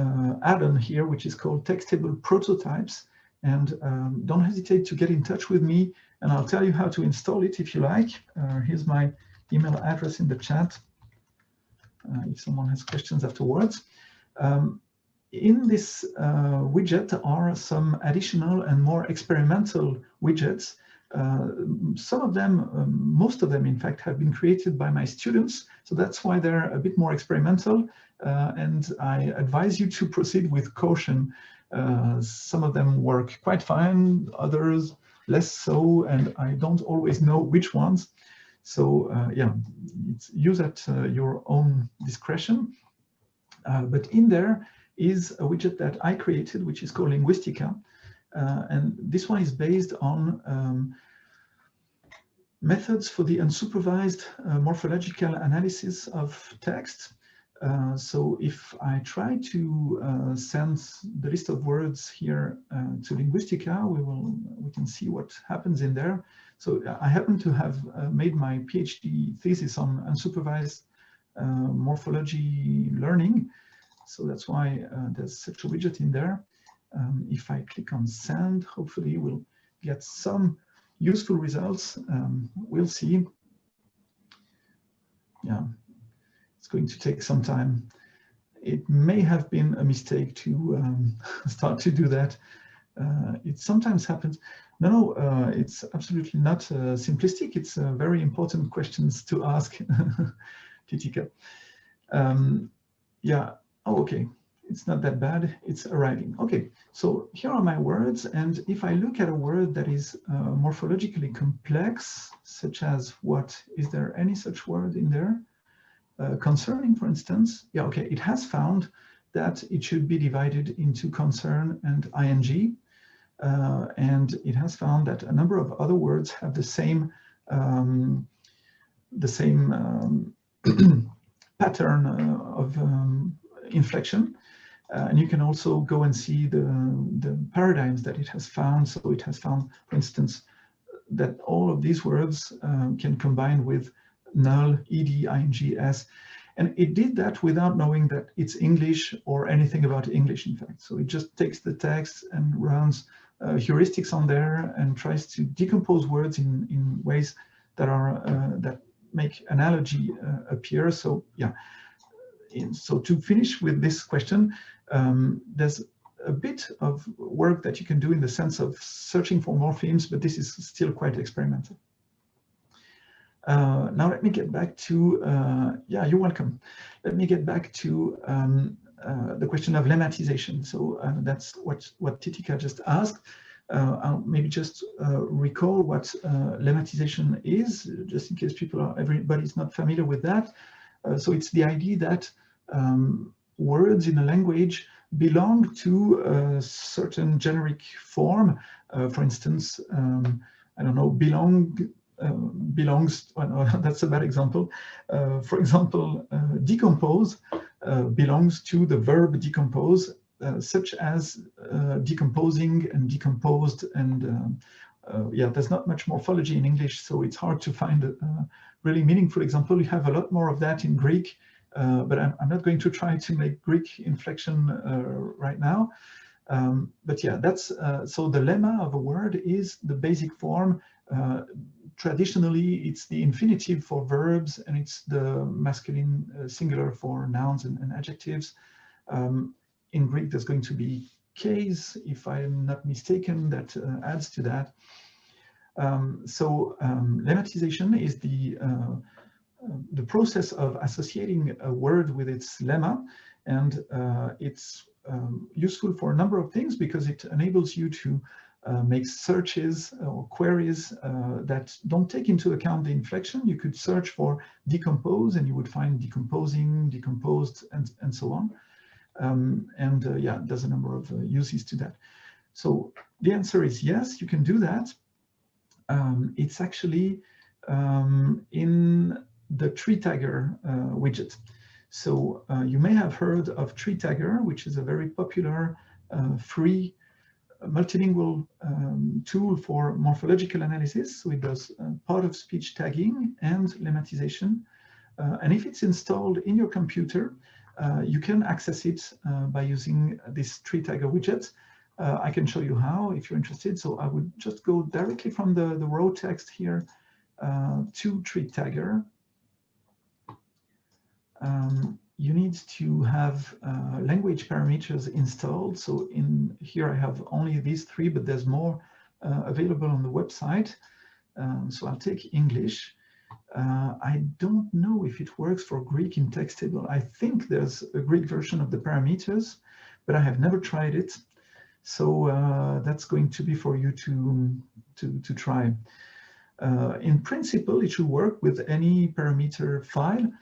add-on here, which is called Textable Prototypes. And don't hesitate to get in touch with me, and I'll tell you how to install it if you like. Here's my email address in the chat, if someone has questions afterwards. In this widget are some additional and more experimental widgets. Some of them, most of them in fact, have been created by my students, so that's why they're a bit more experimental, and I advise you to proceed with caution. Some of them work quite fine, others less so, and I don't always know which ones. So yeah, use at your own discretion. But in there is a widget that I created, which is called Linguistica. And this one is based on methods for the unsupervised morphological analysis of text. So if I try to send the list of words here to Linguistica, we can see what happens in there. So I happen to have made my PhD thesis on unsupervised morphology learning. So that's why there's such a widget in there. If I click on send, hopefully we'll get some useful results. We'll see. Yeah. It's going to take some time. It may have been a mistake to start to do that. It sometimes happens. No, it's absolutely not simplistic. It's very important questions to ask, Titika. Yeah, oh, okay. It's not that bad. It's arriving. Okay, so here are my words. And if I look at a word that is morphologically complex, such as what? Is there any such word in there? Concerning, for instance, yeah, okay, it has found that it should be divided into concern and ing, and it has found that a number of other words have the same pattern of inflection, and you can also go and see the paradigms that it has found. So it has found, for instance, that all of these words can combine with null, ed, ing, s, and it did that without knowing that it's English or anything about English, in fact. So it just takes the text and runs heuristics on there and tries to decompose words in ways that are that make analogy appear. So yeah, so to finish with this question, there's a bit of work that you can do in the sense of searching for morphemes, but this is still quite experimental. Now let me get back to, yeah, you're welcome. Let me get back to the question of lemmatization. So that's what Titika just asked. I'll maybe just recall what lemmatization is, just in case everybody's not familiar with that. So it's the idea that words in a language belong to a certain generic form. For instance, I don't know, belongs, well, no, that's a bad example. For example, decompose belongs to the verb decompose, such as decomposing and decomposed, and yeah, there's not much morphology in English, so it's hard to find a really meaningful example. You have a lot more of that in Greek, but I'm not going to try to make Greek inflection right now. But yeah, that's so the lemma of a word is the basic form. Traditionally, it's the infinitive for verbs, and it's the masculine singular for nouns and adjectives. In Greek, there's going to be case, if I'm not mistaken, that adds to that. So lemmatization is the process of associating a word with its lemma, and it's useful for a number of things because it enables you to make searches or queries that don't take into account the inflection. You could search for decompose and you would find decomposing, decomposed, and so on. Yeah, there's a number of uses to that. So the answer is yes, you can do that. It's actually in the tree tagger widget. So you may have heard of tree tagger, which is a very popular free multilingual tool for morphological analysis. So it does part of speech tagging and lemmatization. And if it's installed in your computer, you can access it by using this tree tagger widget. I can show you how if you're interested. So I would just go directly from the raw text here to tree tagger. You need to have language parameters installed. So in here I have only these three, but there's more available on the website. So I'll take English. I don't know if it works for Greek in Textable. I think there's a Greek version of the parameters, but I have never tried it. So that's going to be for you to try. In principle, it should work with any parameter file.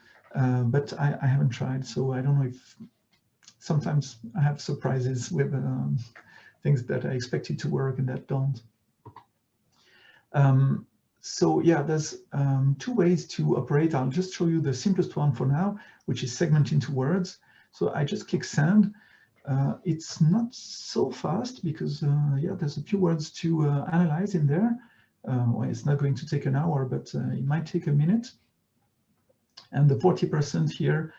But I haven't tried, so I don't know if sometimes I have surprises with things that I expected to work and that don't. So yeah, there's two ways to operate. I'll just show you the simplest one for now, which is segment into words. So I just click send. It's not so fast because yeah, there's a few words to analyze in there. Well, it's not going to take an hour, but it might take a minute. And the 40% here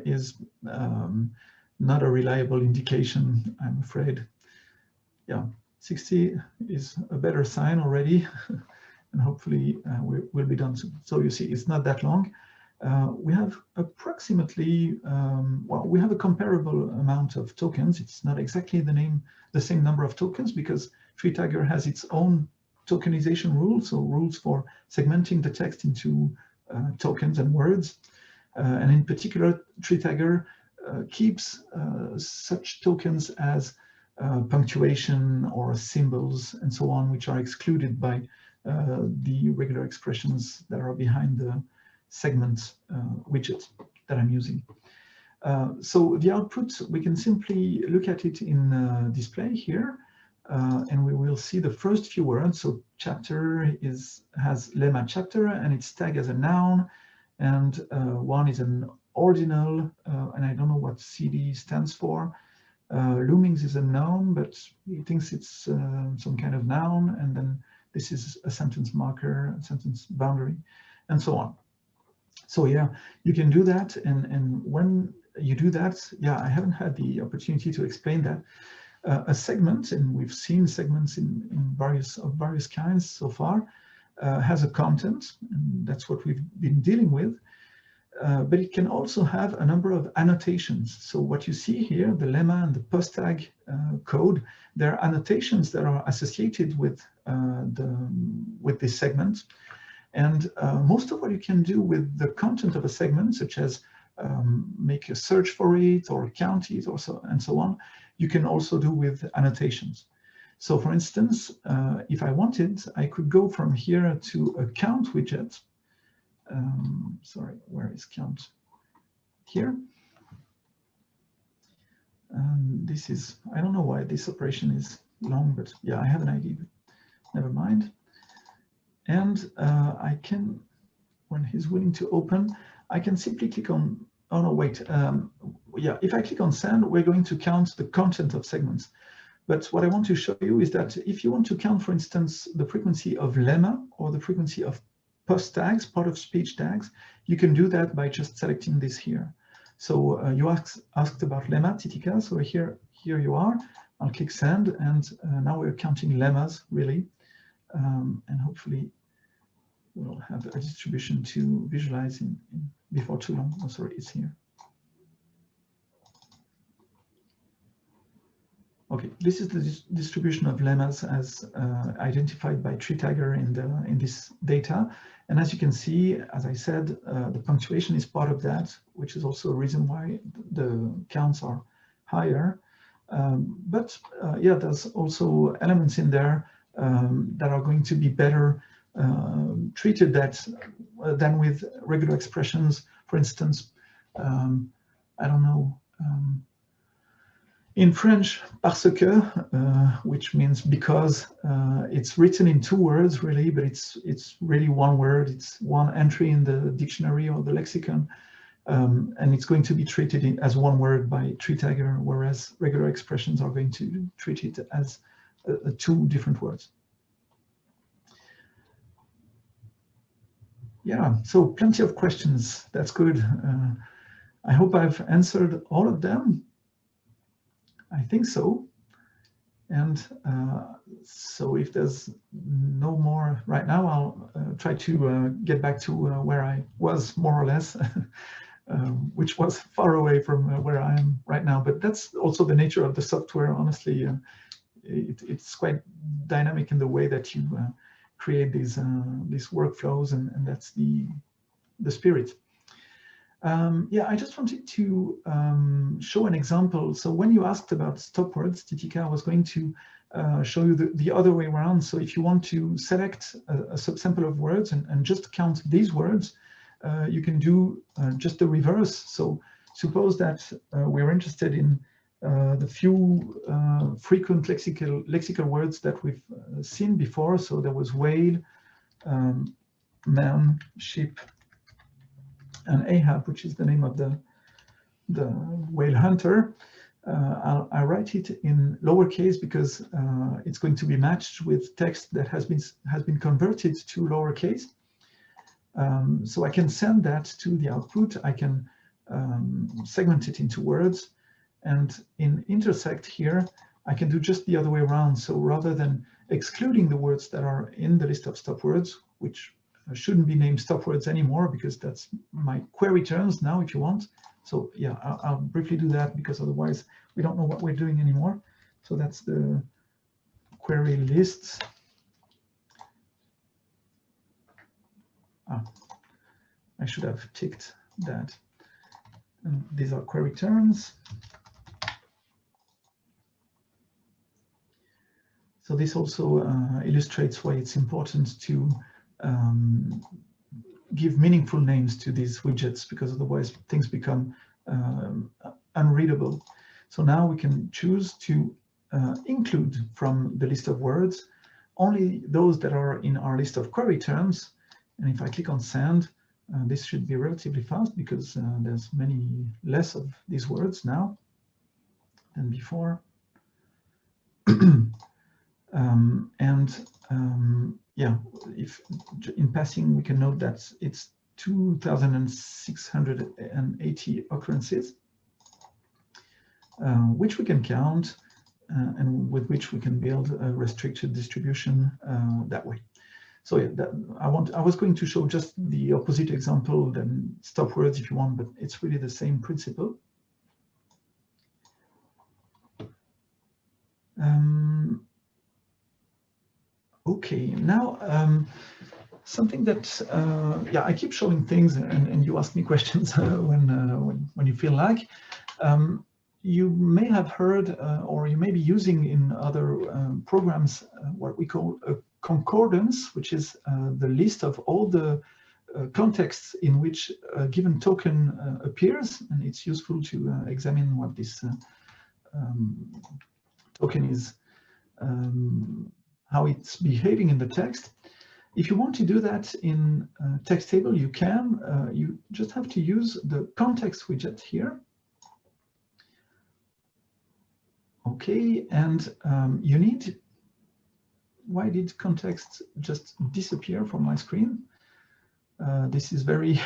is not a reliable indication, I'm afraid. Yeah, 60 is a better sign already, and hopefully we'll be done soon. So you see, it's not that long. We have approximately, well, we have a comparable amount of tokens. It's not exactly the same number of tokens because tree tagger has its own tokenization rules, so rules for segmenting the text into tokens and words, and in particular tree tagger keeps such tokens as punctuation or symbols and so on, which are excluded by the regular expressions that are behind the segment widget that I'm using. So the output, we can simply look at it in display here, and we will see the first few words. So chapter has lemma chapter, and it's tagged as a noun, and one is an ordinal, and I don't know what CD stands for. Loomings is a noun, but he thinks it's some kind of noun, and then this is a sentence marker, a sentence boundary, and so on. So yeah, you can do that, and when you do that, yeah, I haven't had the opportunity to explain that. A segment, and we've seen segments in various kinds so far, has a content, and that's what we've been dealing with. But it can also have a number of annotations. So what you see here, the lemma and the post tag code, there are annotations that are associated with this segment. And most of what you can do with the content of a segment, such as make a search for it or count it or so and so on, you can also do with annotations. So for instance, if I wanted, I could go from here to a count widget. Sorry, where is count? Here. This is, I don't know why this operation is long, but yeah, I have an idea. Never mind. And I can, when he's willing to open, I can simply click on, oh no, wait. Yeah, if I click on send, we're going to count the content of segments. But what I want to show you is that if you want to count, for instance, the frequency of lemma or the frequency of post tags, part of speech tags, you can do that by just selecting this here. So you asked about lemma, Titika. So here you are. I'll click send, and now we're counting lemmas, really. And hopefully we'll have a distribution to visualize in before too long. Oh, sorry, it's here. Okay, this is the distribution of lemmas as identified by tree tagger in this data. And as you can see, as I said, the punctuation is part of that, which is also a reason why the counts are higher. Yeah, there's also elements in there that are going to be better treated than with regular expressions. For instance, I don't know, In French, parce que, which means because, it's written in 2 words really, but it's really 1 word. It's 1 entry in the dictionary or the lexicon, and it's going to be treated as 1 word by tree tagger, whereas regular expressions are going to treat it as 2 different words. Yeah, so plenty of questions. That's good. I hope I've answered all of them. I think so. And so if there's no more right now, I'll try to get back to where I was more or less, which was far away from where I am right now. But that's also the nature of the software. Honestly, it's quite dynamic in the way that you create these workflows, and that's the spirit. Yeah, I just wanted to show an example. So when you asked about stop words, Titika, I was going to show you the other way around. So if you want to select a subsample of words and just count these words, you can do just the reverse. So suppose that we're interested in the few frequent lexical words that we've seen before. So there was whale, man, sheep, and Ahab, which is the name of the whale hunter. I write it in lowercase because it's going to be matched with text that has been converted to lowercase. So I can send that to the output. I can segment it into words, and in intersect here, I can do just the other way around. So rather than excluding the words that are in the list of stop words, which shouldn't be named stop words anymore because that's my query terms now if you want. So yeah, I'll briefly do that because otherwise we don't know what we're doing anymore. So that's the query lists. I should have ticked that. And these are query terms. So this also illustrates why it's important to give meaningful names to these widgets, because otherwise things become unreadable. So now we can choose to include from the list of words only those that are in our list of query terms. And if I click on send, this should be relatively fast because there's many less of these words now than before. Yeah, if in passing we can note that it's 2,680 occurrences, which we can count and with which we can build a restricted distribution that way. So yeah, I was going to show just the opposite example than stop words if you want, but it's really the same principle. Okay, now something that yeah, I keep showing things and you ask me questions when you feel like. You may have heard or you may be using in other programs what we call a concordance, which is the list of all the contexts in which a given token appears, and it's useful to examine what this token is, how it's behaving in the text. If you want to do that in Textable, you can. You just have to use the context widget here. Okay, and you need, why did context just disappear from my screen? This is very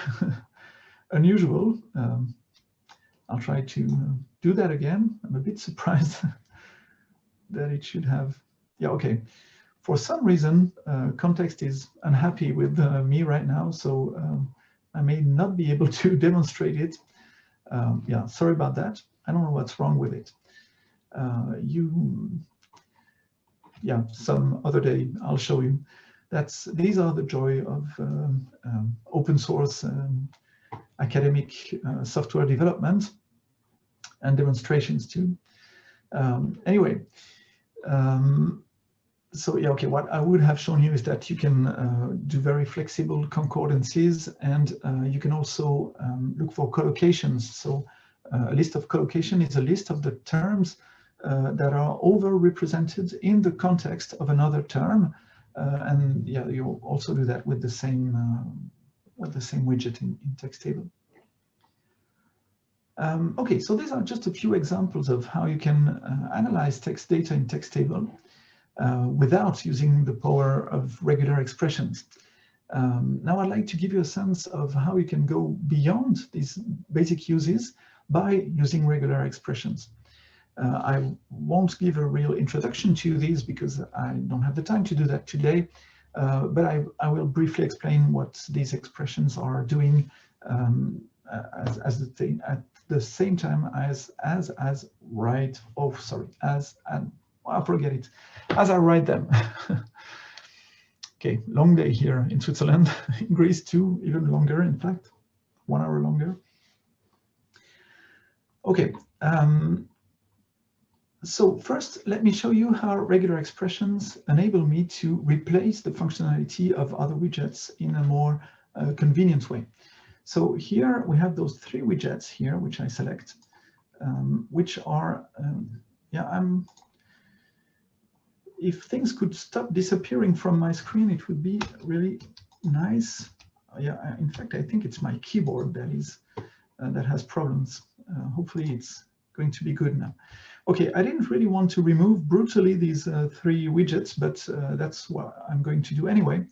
unusual. I'll try to do that again. I'm a bit surprised that it should have, yeah, okay. For some reason, context is unhappy with me right now, so I may not be able to demonstrate it. Yeah, sorry about that. I don't know what's wrong with it. Yeah, some other day I'll show you. These are the joy of open source academic software development and demonstrations too. Anyway, so yeah, okay, what I would have shown you is that you can do very flexible concordances, and you can also look for collocations. So a list of collocation is a list of the terms that are overrepresented in the context of another term. And yeah, you also do that with the same widget in Textable. Okay, so these are just a few examples of how you can analyze text data in Textable without using the power of regular expressions. Now I'd like to give you a sense of how you can go beyond these basic uses by using regular expressions. I won't give a real introduction to these because I don't have the time to do that today, but I will briefly explain what these expressions are doing at the same time as I forget it, as I write them. Okay, long day here in Switzerland, in Greece too, even longer, in fact, 1 hour longer. Okay, so first, let me show you how regular expressions enable me to replace the functionality of other widgets in a more convenient way. So here we have those 3 widgets here, which I select, which are, if things could stop disappearing from my screen, it would be really nice. Yeah, in fact, I think it's my keyboard that is that has problems. Hopefully it's going to be good now. Okay, I didn't really want to remove brutally these 3 widgets, but that's what I'm going to do anyway.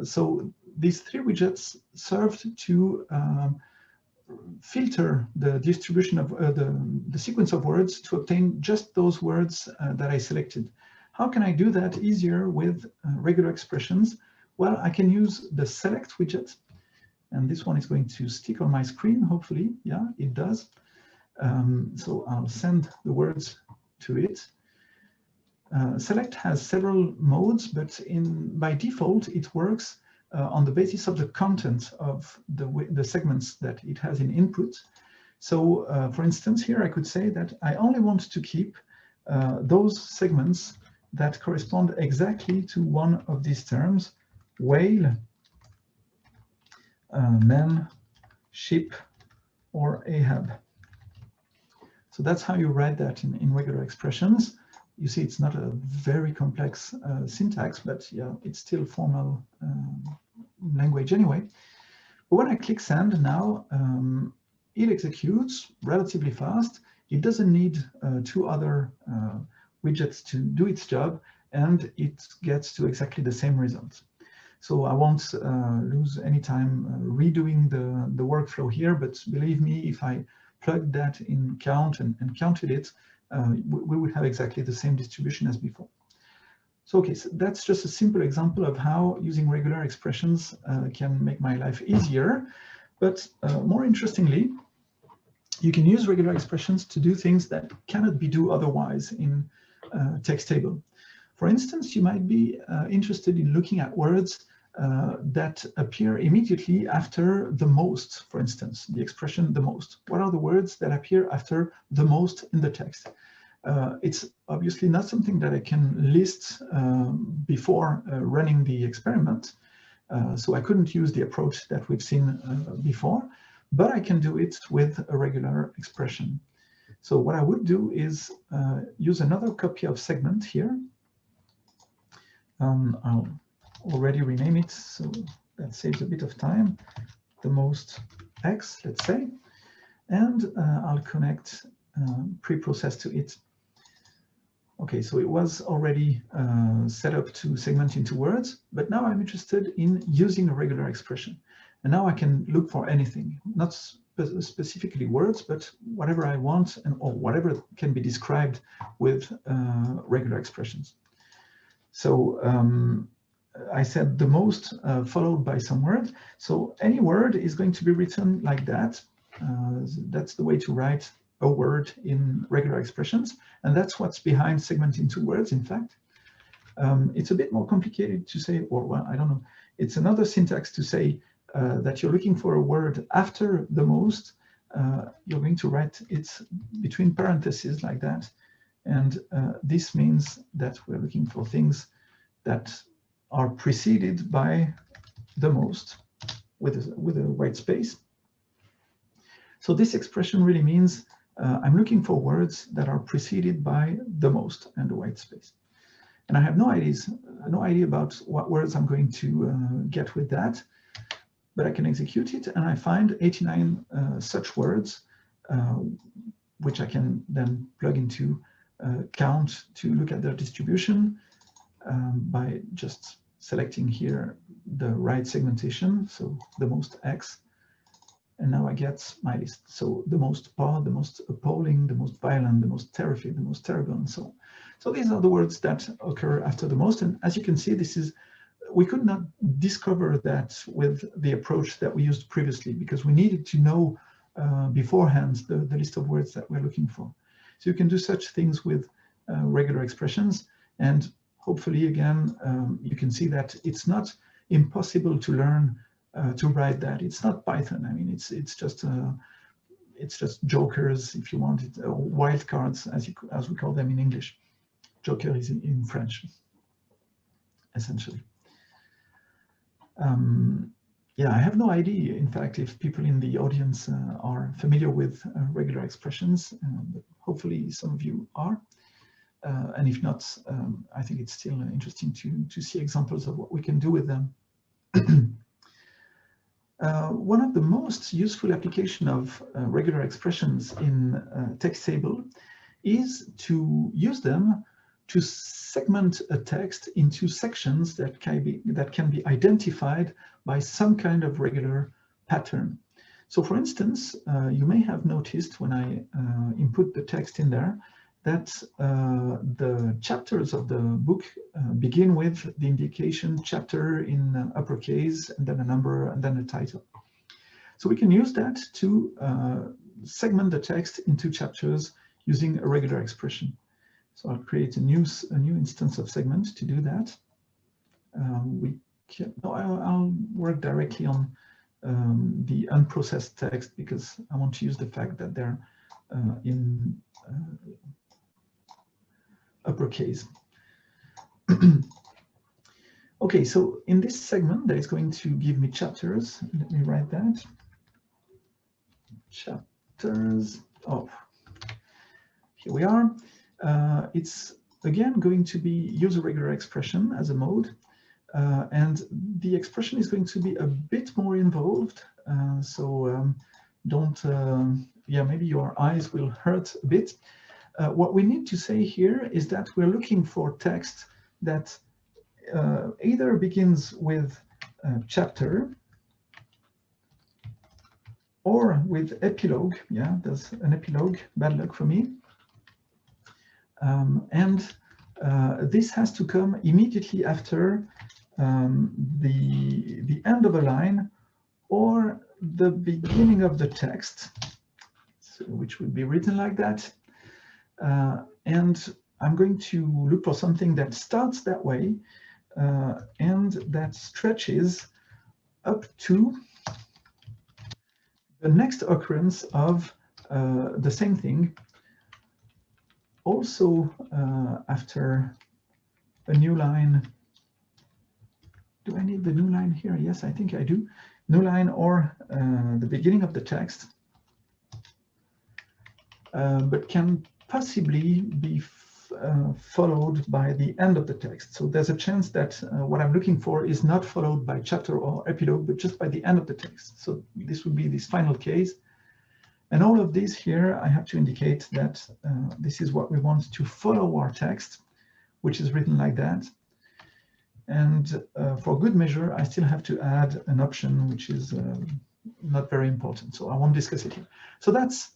So these 3 widgets served to filter the distribution of the sequence of words to obtain just those words that I selected. How can I do that easier with regular expressions? Well, I can use the Select widget, and this one is going to stick on my screen, hopefully. Yeah, it does. So I'll send the words to it. Select has several modes, but by default, it works on the basis of the content of the segments that it has in input. So, for instance, here I could say that I only want to keep those segments that correspond exactly to one of these terms: whale, man, ship, or Ahab. So that's how you write that in regular expressions. You see, it's not a very complex syntax, but yeah, it's still formal language anyway. But when I click send now, it executes relatively fast. It doesn't need 2 other widgets to do its job, and it gets to exactly the same results. So I won't lose any time redoing the workflow here, but believe me, if I plugged that in count and counted it, we would have exactly the same distribution as before. So okay, so that's just a simple example of how using regular expressions can make my life easier. But more interestingly, you can use regular expressions to do things that cannot be done otherwise in Textable. For instance, you might be interested in looking at words that appear immediately after the most, for instance, the expression the most. What are the words that appear after the most in the text? It's obviously not something that I can list before running the experiment. So I couldn't use the approach that we've seen before, but I can do it with a regular expression. So what I would do is use another copy of segment here. I'll already rename it, so that saves a bit of time. The most X, let's say, and I'll connect preprocess to it. Okay, so it was already set up to segment into words, but now I'm interested in using a regular expression. And now I can look for anything, not specifically words, but whatever I want or whatever can be described with regular expressions. So I said the most followed by some word. So any word is going to be written like that. That's the way to write a word in regular expressions. And that's what's behind segment into words, in fact. It's a bit more complicated to say, or well, I don't know. It's another syntax to say that you're looking for a word after the most. You're going to write it between parentheses like that. And this means that we're looking for things that are preceded by the most with a white space. So this expression really means I'm looking for words that are preceded by the most and the white space. And I have no idea about what words I'm going to get with that, but I can execute it, and I find 89 such words, which I can then plug into count to look at their distribution by just selecting here the right segmentation, so the most X, and now I get my list. So the most poor, the most appalling, the most violent, the most terrific, the most terrible, and so on. So these are the words that occur after the most, and as you can see, we could not discover that with the approach that we used previously, because we needed to know beforehand the list of words that we're looking for. So you can do such things with regular expressions, and hopefully again you can see that it's not impossible to learn to write that. It's not Python. I mean, it's just jokers, if you want it, or wildcards, as we call them in English. Joker is in French, essentially. Yeah, I have no idea, in fact, if people in the audience are familiar with regular expressions, but hopefully some of you are. And if not, I think it's still interesting to see examples of what we can do with them. One of the most useful applications of regular expressions in Textable is to use them to segment a text into sections that can be identified by some kind of regular pattern. So for instance, you may have noticed when I input the text in there that the chapters of the book begin with the indication chapter in uppercase, and then a number, and then a title. So we can use that to segment the text into chapters using a regular expression. So I'll create a new instance of segment to do that. I'll work directly on the unprocessed text because I want to use the fact that they're in uppercase. Okay, so in this segment, that is going to give me chapters. Let me write that. Chapters. Oh, here we are. It's again going to be use a regular expression as a mode, and the expression is going to be a bit more involved. Yeah, maybe your eyes will hurt a bit. What we need to say here is that we're looking for text that either begins with chapter or with epilogue. Yeah, there's an epilogue, bad luck for me. This has to come immediately after the end of a line or the beginning of the text, so, which would be written like that. And I'm going to look for something that starts that way and that stretches up to the next occurrence of the same thing. Also, after a new line, do I need the new line here? Yes, I think I do. New line or the beginning of the text, but can possibly be followed by the end of the text. So there's a chance that what I'm looking for is not followed by chapter or epilogue, but just by the end of the text. So this would be this final case. And all of this here, I have to indicate that this is what we want to follow our text, which is written like that. And for good measure, I still have to add an option, which is not very important. So I won't discuss it here. So that's,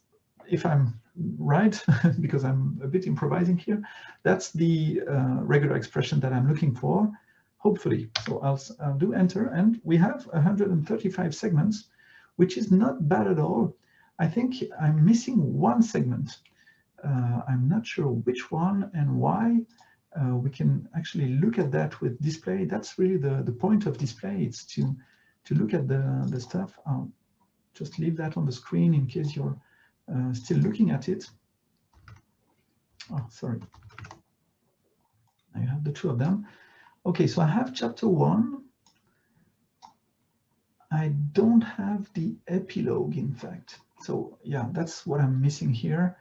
if I'm right, because I'm a bit improvising here, that's the regular expression that I'm looking for, hopefully. So I'll do enter, and we have 135 segments, which is not bad at all. I think I'm missing one segment. I'm not sure which one and why. We can actually look at that with display. That's really the point of display. It's to look at the stuff. I'll just leave that on the screen in case you're still looking at it. Oh, sorry. I have the two of them. Okay, so I have chapter 1. I don't have the epilogue, in fact. So yeah, that's what I'm missing here.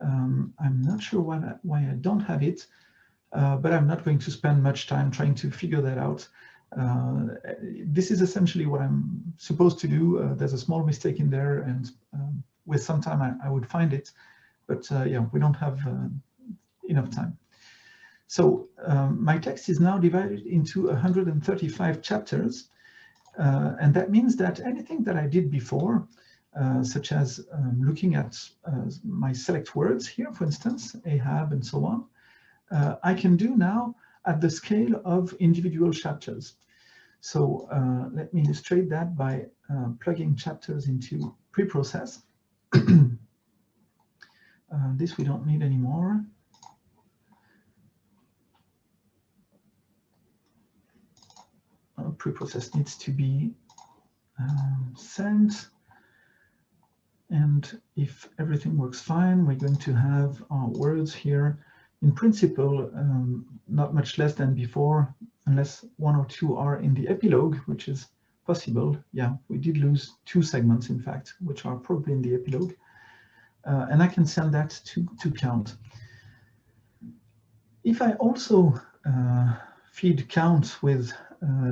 I'm not sure why I don't have it, but I'm not going to spend much time trying to figure that out. This is essentially what I'm supposed to do. There's a small mistake in there, and with some time I would find it, but yeah, we don't have enough time. So my text is now divided into 135 chapters, and that means that anything that I did before, such as looking at my select words here, for instance, Ahab and so on, I can do now at the scale of individual chapters. So let me illustrate that by plugging chapters into preprocess. This we don't need anymore. Preprocess needs to be sent. And if everything works fine, we're going to have our words here. In principle, not much less than before, unless 1 or 2 are in the epilogue, which is possible. Yeah, we did lose 2 segments, in fact, which are probably in the epilogue. And I can send that to count. If I also feed count with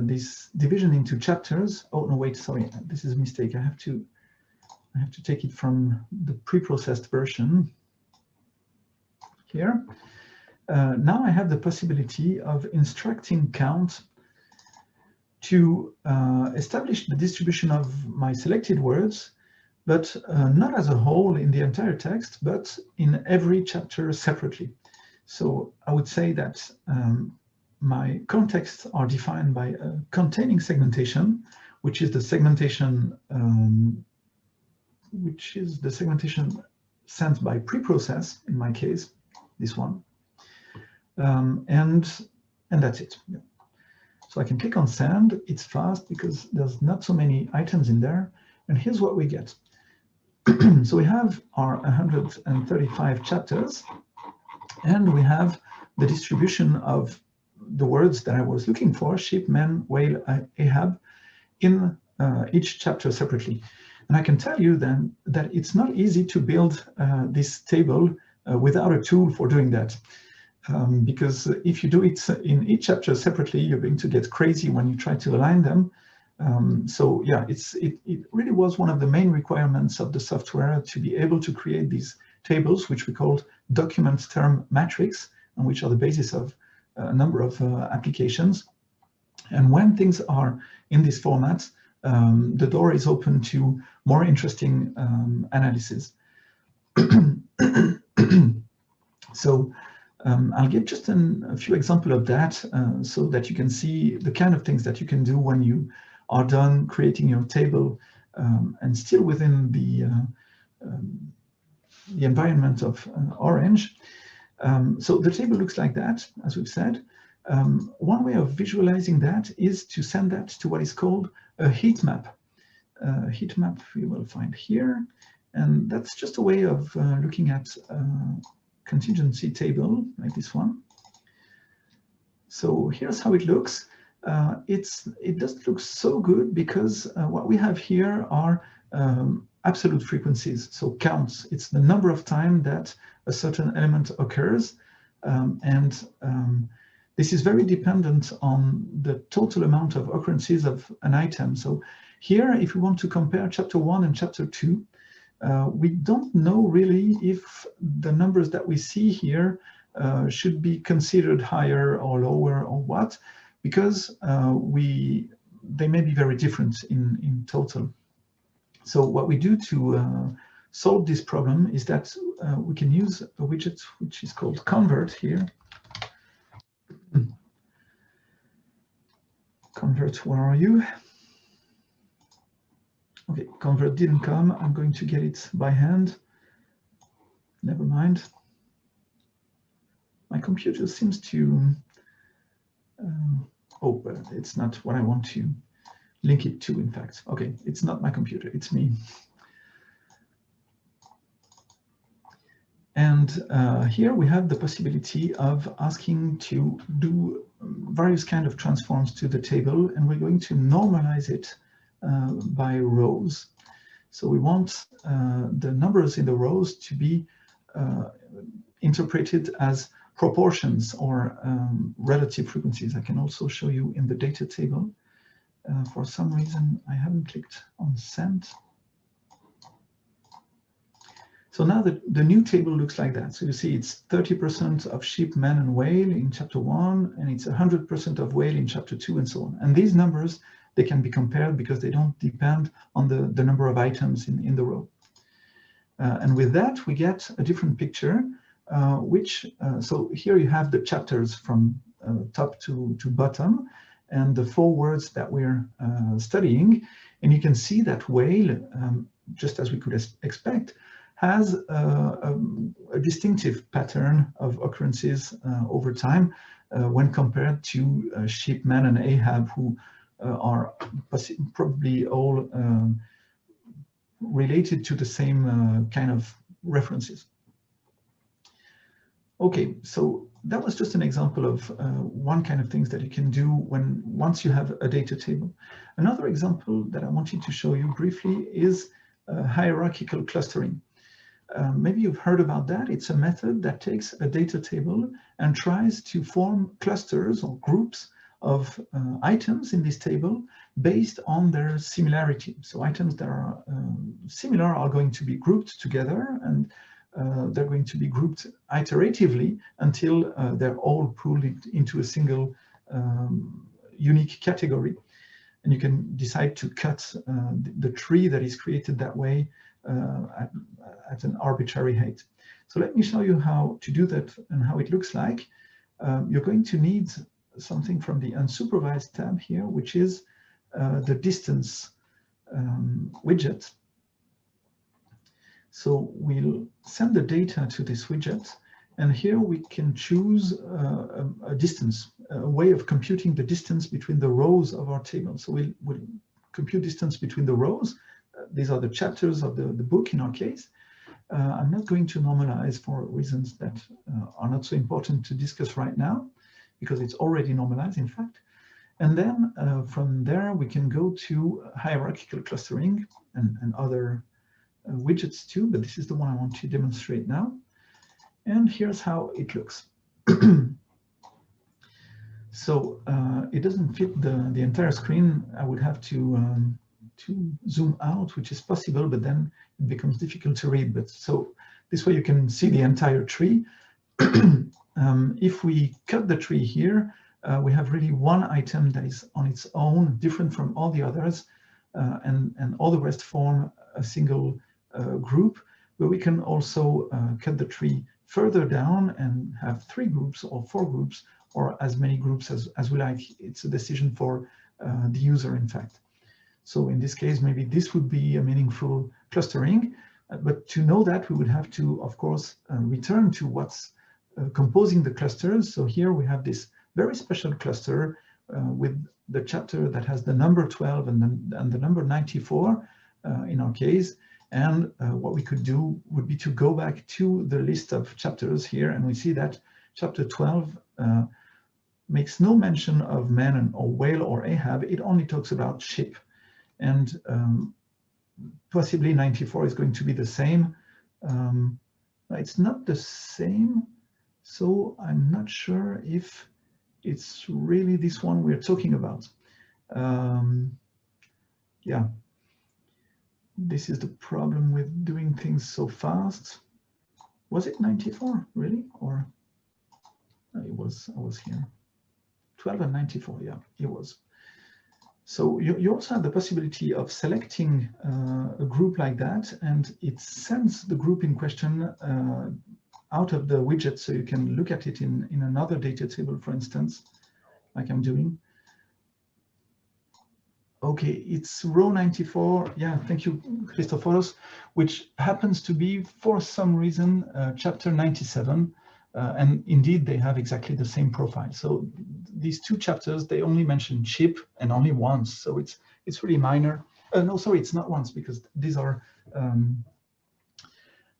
this division into chapters, oh no, wait, sorry, this is a mistake. I have to take it from the preprocessed version here. Now I have the possibility of instructing count to establish the distribution of my selected words, but not as a whole in the entire text, but in every chapter separately. So I would say that my contexts are defined by a containing segmentation, which is the segmentation sent by preprocess, in my case, this one. And that's it. Yeah. So I can click on send. It's fast because there's not so many items in there. And here's what we get. So we have our 135 chapters, and we have the distribution of the words that I was looking for, sheep, men, whale, Ahab, in each chapter separately. And I can tell you then that it's not easy to build this table without a tool for doing that. Because if you do it in each chapter separately, you're going to get crazy when you try to align them. So yeah, it really was one of the main requirements of the software to be able to create these tables, which we called document term matrix, and which are the basis of a number of applications. And when things are in this format, the door is open to more interesting analysis. So I'll give just a few examples of that so that you can see the kind of things that you can do when you are done creating your table and still within the environment of Orange. So the table looks like that, as we've said. One way of visualizing that is to send that to what is called a heat map. Heat map we will find here, and that's just a way of looking at contingency table like this one. So here's how it looks. It doesn't look so good because what we have here are absolute frequencies, so counts. It's the number of times that a certain element occurs, and this is very dependent on the total amount of occurrences of an item. So here, if we want to compare chapter 1 and chapter 2, we don't know really if the numbers that we see here should be considered higher or lower or what, because they may be very different in total. So what we do to solve this problem is that we can use a widget which is called convert here. Convert, where are you? Okay, convert didn't come. I'm going to get it by hand. Never mind. My computer seems to... oh, but it's not what I want to link it to, in fact. Okay, it's not my computer, it's me. And here we have the possibility of asking to do various kind of transforms to the table, and we're going to normalize it by rows. So we want the numbers in the rows to be interpreted as proportions or relative frequencies. I can also show you in the data table. For some reason, I haven't clicked on send. So now the new table looks like that. So you see it's 30% of sheep, men, and whale in chapter 1, and it's 100% of whale in chapter 2, and so on. And these numbers, they can be compared because they don't depend on the number of items in the row. And with that, we get a different picture, so here you have the chapters from top to bottom, and the 4 words that we're studying. And you can see that whale, just as we could expect, has a distinctive pattern of occurrences over time when compared to sheep, man, and Ahab, who are probably all related to the same kind of references. Okay, so that was just an example of one kind of things that you can do once you have a data table. Another example that I wanted to show you briefly is hierarchical clustering. Maybe you've heard about that. It's a method that takes a data table and tries to form clusters or groups of items in this table based on their similarity. So items that are similar are going to be grouped together, and they're going to be grouped iteratively until they're all pooled into a single unique category. And you can decide to cut the tree that is created that way at an arbitrary height. So let me show you how to do that and how it looks like. You're going to need something from the unsupervised tab here, which is the distance widget. So we'll send the data to this widget, and here we can choose a distance, a way of computing the distance between the rows of our table. So we'll compute distance between the rows. These are the chapters of the book in our case. I'm not going to normalize for reasons that are not so important to discuss right now, because it's already normalized, in fact. And then from there, we can go to hierarchical clustering and other widgets too, but this is the one I want to demonstrate now. And here's how it looks. So it doesn't fit the entire screen. I would have to zoom out, which is possible, but then it becomes difficult to read. But so this way you can see the entire tree. If we cut the tree here, we have really one item that is on its own, different from all the others, and all the rest form a single group. But we can also cut the tree further down and have 3 groups or 4 groups, or as many groups as we like. It's a decision for the user, in fact. So in this case, maybe this would be a meaningful clustering. But to know that, we would have to, of course, return to what's composing the clusters. So here we have this very special cluster with the chapter that has the number 12 and the number 94 in our case. And what we could do would be to go back to the list of chapters here, and we see that chapter 12 makes no mention of man or whale or Ahab. It only talks about sheep. And possibly 94 is going to be the same. It's not the same, so I'm not sure if it's really this one we're talking about. Yeah, this is the problem with doing things so fast. Was it 94 really, or it was? I was here. 12 and 94. Yeah, it was. So you also have the possibility of selecting a group like that, and it sends the group in question out of the widget, so you can look at it in another data table, for instance, like I'm doing. Okay, it's row 94. Yeah, thank you, Christophoros, which happens to be, for some reason, chapter 97. And indeed, they have exactly the same profile. So these 2 chapters, they only mention sheep, and only once. So it's really minor. No, sorry, it's not once, because these are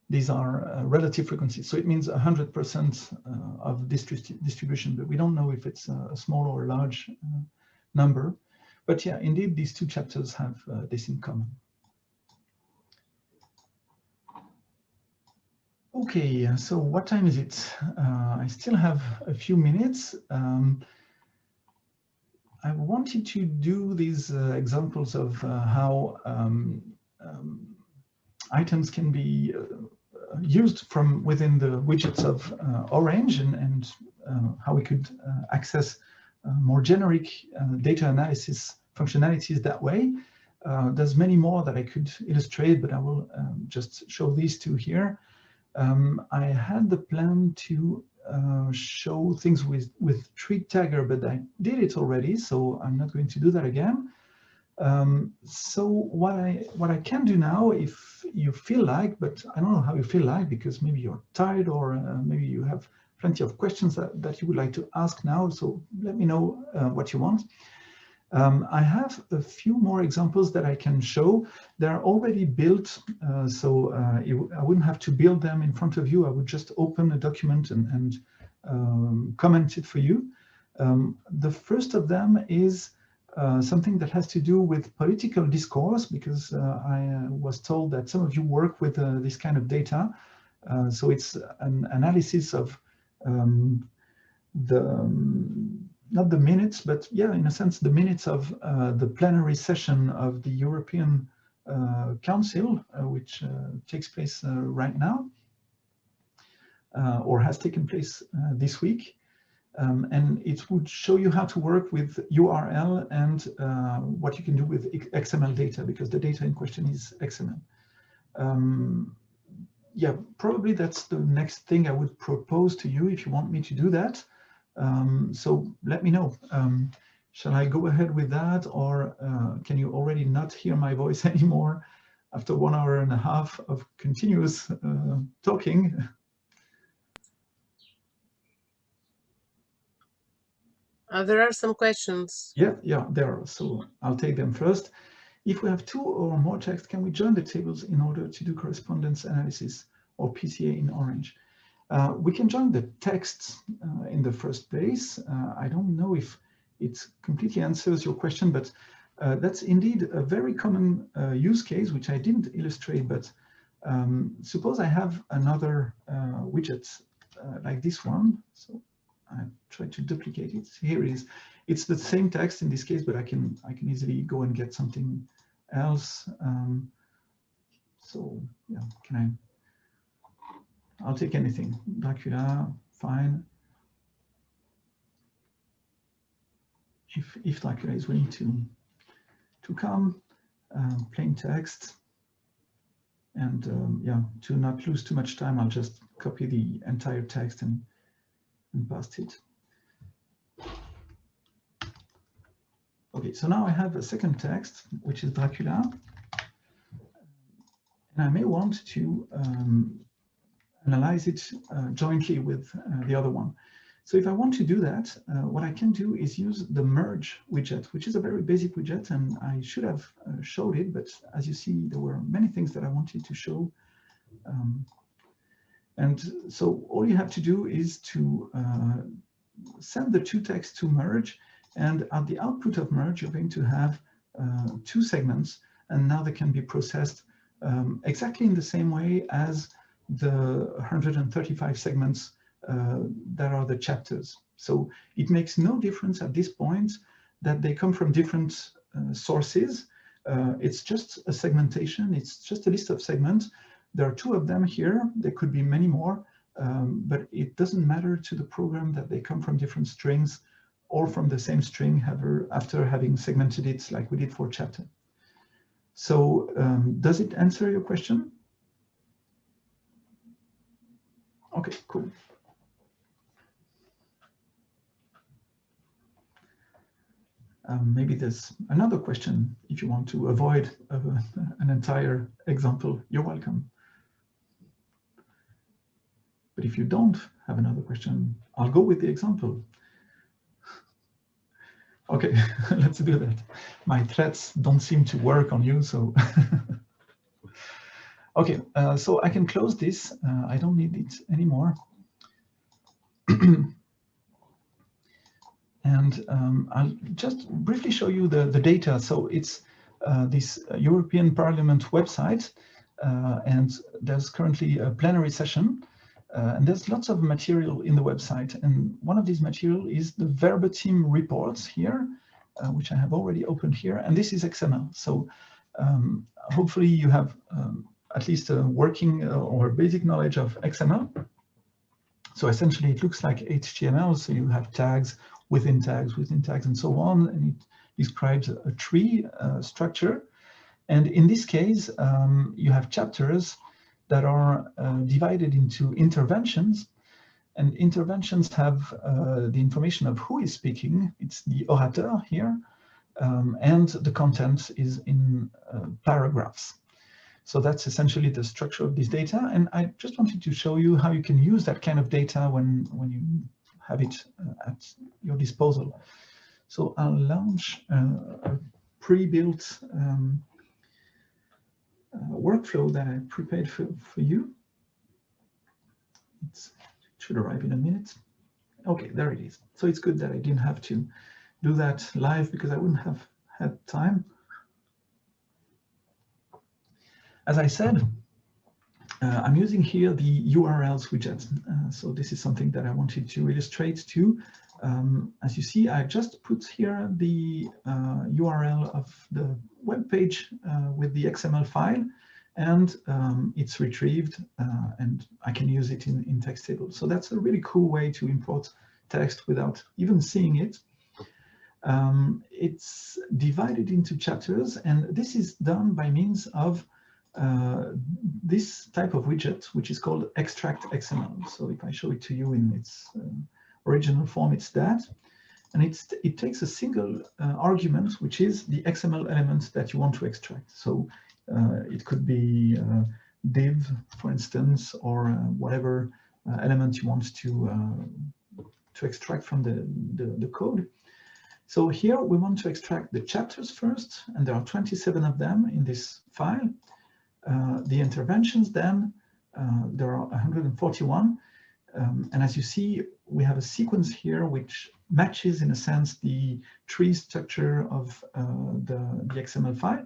relative frequencies. So it means 100% of distribution, but we don't know if it's a small or large number. But yeah, indeed, these 2 chapters have this in common. Okay, so what time is it? I still have a few minutes. I wanted to do these examples of how items can be used from within the widgets of Orange, and how we could access more generic data analysis functionalities that way. There's many more that I could illustrate, but I will just show these two here. I had the plan to show things with tree tagger, but I did it already, so I'm not going to do that again. So what I can do now, if you feel like, but I don't know how you feel like, because maybe you're tired, or maybe you have plenty of questions that you would like to ask now, so let me know what you want. I have a few more examples that I can show. They're already built, so I wouldn't have to build them in front of you. I would just open a document and comment it for you. The first of them is something that has to do with political discourse, because I was told that some of you work with this kind of data. So it's an analysis of not the minutes, but yeah, in a sense, the minutes of the plenary session of the European Council, which takes place right now, or has taken place this week. And it would show you how to work with URL and what you can do with XML data, because the data in question is XML. Yeah, probably that's the next thing I would propose to you if you want me to do that. So let me know. Shall I go ahead with that, or can you already not hear my voice anymore after 1 hour and a half of continuous talking? There are some questions. Yeah, there are. So I'll take them first. If we have 2 or more texts, can we join the tables in order to do correspondence analysis or PCA in Orange? We can join the texts in the first place. I don't know if it completely answers your question, but that's indeed a very common use case, which I didn't illustrate. But suppose I have another widget like this one. So I try to duplicate it. Here it is. It's the same text in this case, but I can easily go and get something else. So yeah, I'll take anything. Dracula, fine. If Dracula is willing to come, plain text, and yeah, to not lose too much time, I'll just copy the entire text and paste it. Okay, so now I have a second text, which is Dracula, and I may want to analyze it jointly with the other one. So if I want to do that, what I can do is use the Merge widget, which is a very basic widget, and I should have showed it, but as you see, there were many things that I wanted to show. And so all you have to do is to send the 2 texts to Merge, and at the output of Merge, you're going to have 2 segments, and now they can be processed exactly in the same way as the 135 segments that are the chapters. So it makes no difference at this point that they come from different sources. It's just a segmentation. It's just a list of segments. There are 2 of them here. There could be many more, but it doesn't matter to the program that they come from different strings or from the same string after having segmented it like we did for chapter. So does it answer your question? Okay, cool. Maybe there's another question. If you want to avoid an entire example, you're welcome. But if you don't have another question, I'll go with the example. Okay, let's do that. My threats don't seem to work on you, so. Okay, so I can close this. I don't need it anymore. And I'll just briefly show you the data. So it's this European Parliament website. and there's currently a plenary session, and there's lots of material in the website. And one of these material is the verbatim reports here, which I have already opened here, and this is XML. So hopefully you have at least a working or basic knowledge of XML. So essentially it looks like HTML, so you have tags, and so on, and it describes a tree structure. And in this case, you have chapters that are divided into interventions, and interventions have the information of who is speaking. It's the orateur here, and the content is in paragraphs. So that's essentially the structure of this data. And I just wanted to show you how you can use that kind of data when you have it at your disposal. So I'll launch a pre-built workflow that I prepared for you. It should arrive in a minute. Okay, there it is. So it's good that I didn't have to do that live because I wouldn't have had time. As I said, I'm using here the URLs widget. So this is something that I wanted to illustrate too. As you see, I just put here the URL of the web page with the XML file, and it's retrieved, and I can use it in Textable. So that's a really cool way to import text without even seeing it. It's divided into chapters, and this is done by means of this type of widget, which is called Extract XML. So if I show it to you in its original form, it's that. And it takes a single argument, which is the XML element that you want to extract. So it could be div, for instance, or whatever element you want to extract from the code. So here we want to extract the chapters first, and there are 27 of them in this file. The interventions then, there are 141. And as you see, we have a sequence here which matches, in a sense, the tree structure of the XML file.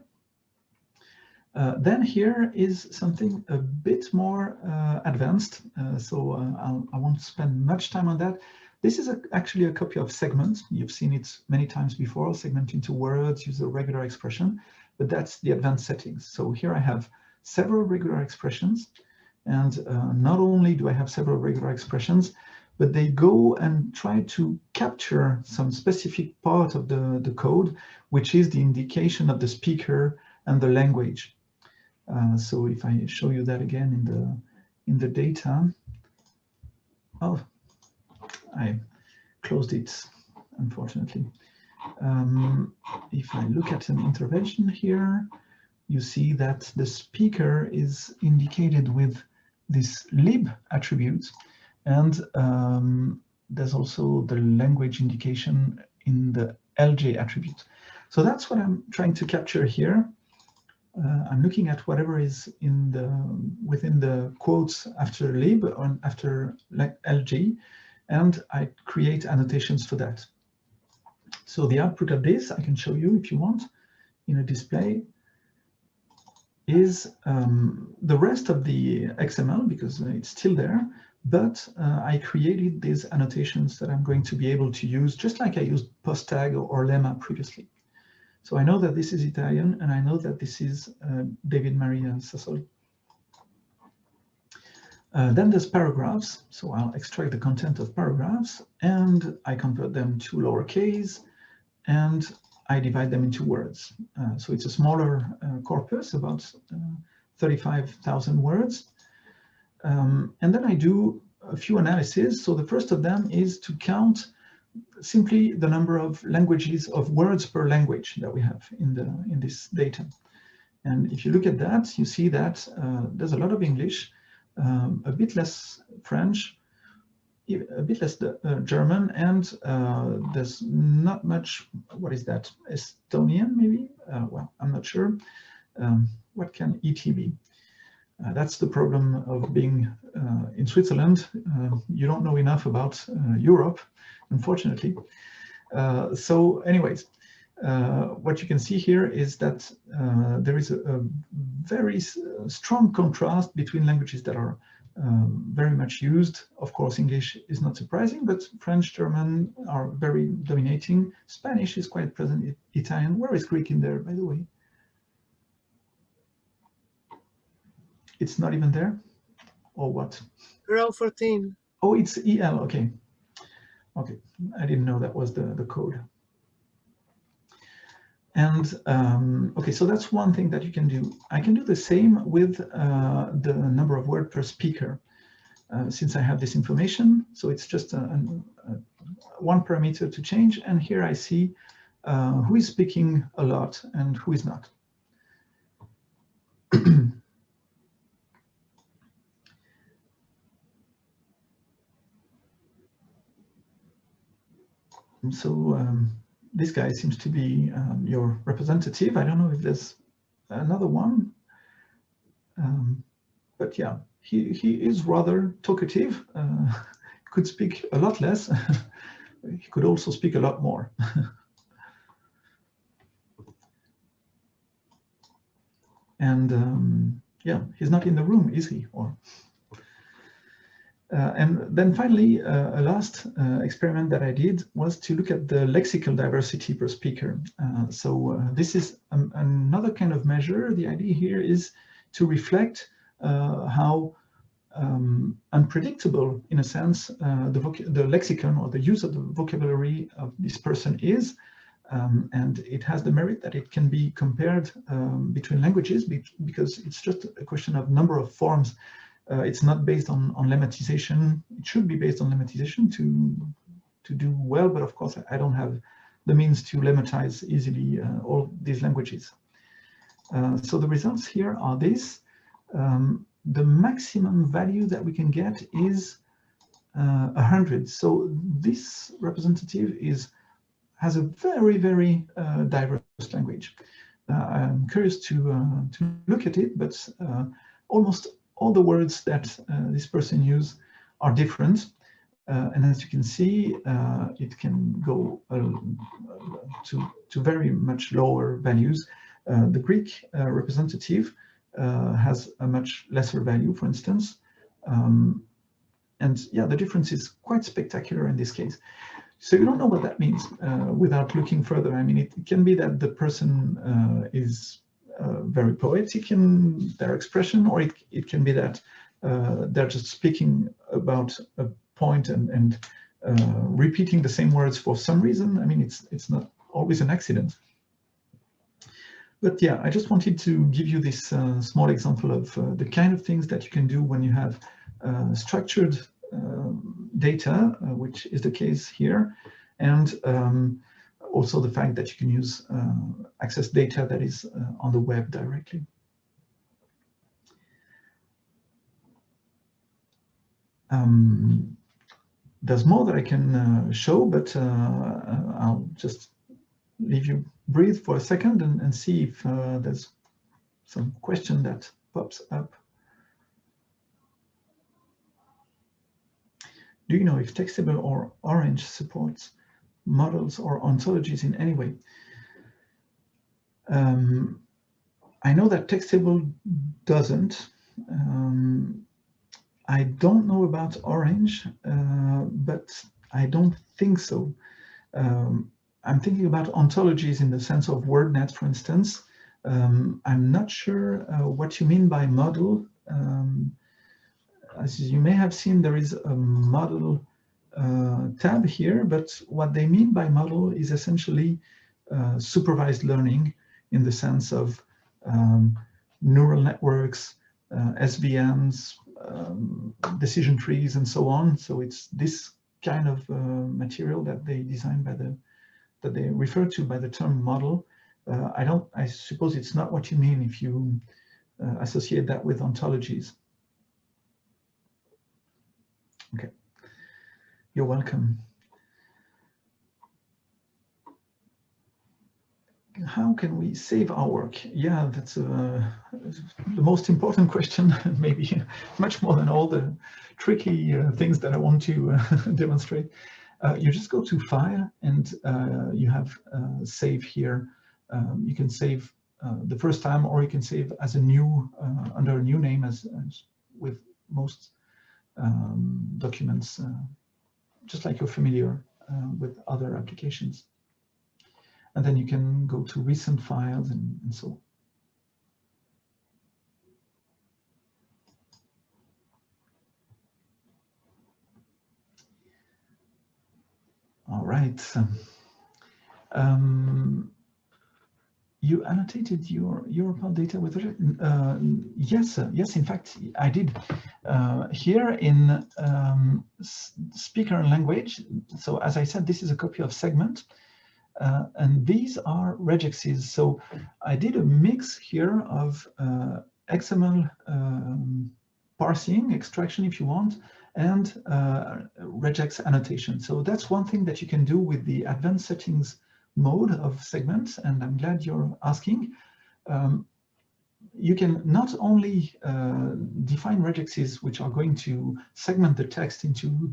Then here is something a bit more advanced, so I won't spend much time on that. This is actually a copy of segment. You've seen it many times before, segment into words, use a regular expression, but that's the advanced settings. So here I have several regular expressions, and not only do I have several regular expressions, but they go and try to capture some specific part of the code, which is the indication of the speaker and the language. So if I show you that again in the data, oh, I closed it, unfortunately. If I look at an intervention here, you see that the speaker is indicated with this lib attribute, and there's also the language indication in the LJ attribute. So that's what I'm trying to capture here. I'm looking at whatever is within the quotes after lib or after LG, and I create annotations for that. So the output of this, I can show you if you want, in a display, is the rest of the XML, because it's still there, but I created these annotations that I'm going to be able to use, just like I used post tag or lemma previously. So I know that this is Italian, and I know that this is David Maria Sassoli. Then there's paragraphs, so I'll extract the content of paragraphs, and I convert them to lowercase, and I divide them into words. So it's a smaller corpus, about 35,000 words. And then I do a few analyses. So the first of them is to count simply the number of languages, of words per language that we have in this data. And if you look at that, you see that there's a lot of English, a bit less French, a bit less German, and there's not much, what is that, Estonian maybe? Well, I'm not sure. What can ET be? That's the problem of being in Switzerland. You don't know enough about Europe, unfortunately. So anyways, what you can see here is that there is a very strong contrast between languages that are very much used. Of course, English is not surprising, but French, German are very dominating. Spanish is quite present. Italian, where is Greek in there, by the way? It's not even there, or what? Row 14. Oh, it's EL. Okay, okay. I didn't know that was the code. And okay, so that's one thing that you can do. I can do the same with the number of words per speaker, since I have this information. So it's just one parameter to change. And here I see who is speaking a lot and who is not. So this guy seems to be your representative. I don't know if there's another one, but yeah, he is rather talkative. Could speak a lot less. He could also speak a lot more. And yeah, he's not in the room, is he? Or and then finally, a last experiment that I did was to look at the lexical diversity per speaker. So this is another kind of measure. The idea here is to reflect how unpredictable, in a sense, the lexicon or the use of the vocabulary of this person is. And it has the merit that it can be compared between languages because it's just a question of number of forms. It's not based on lemmatization. It should be based on lemmatization to do well, but of course I don't have the means to lemmatize easily all these languages. So the results here are this. The maximum value that we can get is 100. So this representative has a very, very diverse language. I'm curious to look at it, but almost all the words that this person uses are different. And as you can see, it can go to very much lower values. The Greek representative has a much lesser value, for instance. And yeah, the difference is quite spectacular in this case. So you don't know what that means without looking further. I mean, it can be that the person is very poetic in their expression, or it can be that they're just speaking about a point and repeating the same words for some reason. I mean, it's not always an accident. But yeah, I just wanted to give you this small example of the kind of things that you can do when you have structured data, which is the case here, and also the fact that you can use access data that is on the web directly. There's more that I can show, but I'll just leave you breathe for a second and see if there's some question that pops up. Do you know if Textable or Orange supports models or ontologies in any way? I know that Textable doesn't. I don't know about Orange, but I don't think so. I'm thinking about ontologies in the sense of WordNet, for instance. I'm not sure what you mean by model. As you may have seen, there is a model tab here, but what they mean by model is essentially supervised learning in the sense of neural networks, SVMs, decision trees, and so on. So it's this kind of material that they design that they refer to by the term model. I suppose it's not what you mean if you associate that with ontologies. Okay, you're welcome. How can we save our work? Yeah, that's the most important question, maybe much more than all the tricky things that I want to demonstrate. You just go to File, and you have Save here. You can save the first time, or you can save as a new, under a new name, as with most documents, just like you're familiar with other applications. And then you can go to recent files and so on. All right. You annotated your Europal data with yes, yes. In fact, I did here in speaker and language. So as I said, this is a copy of segment, and these are regexes. So I did a mix here of XML parsing, extraction, if you want, and regex annotation. So that's one thing that you can do with the advanced settings mode of segments, and I'm glad you're asking. You can not only define regexes which are going to segment the text into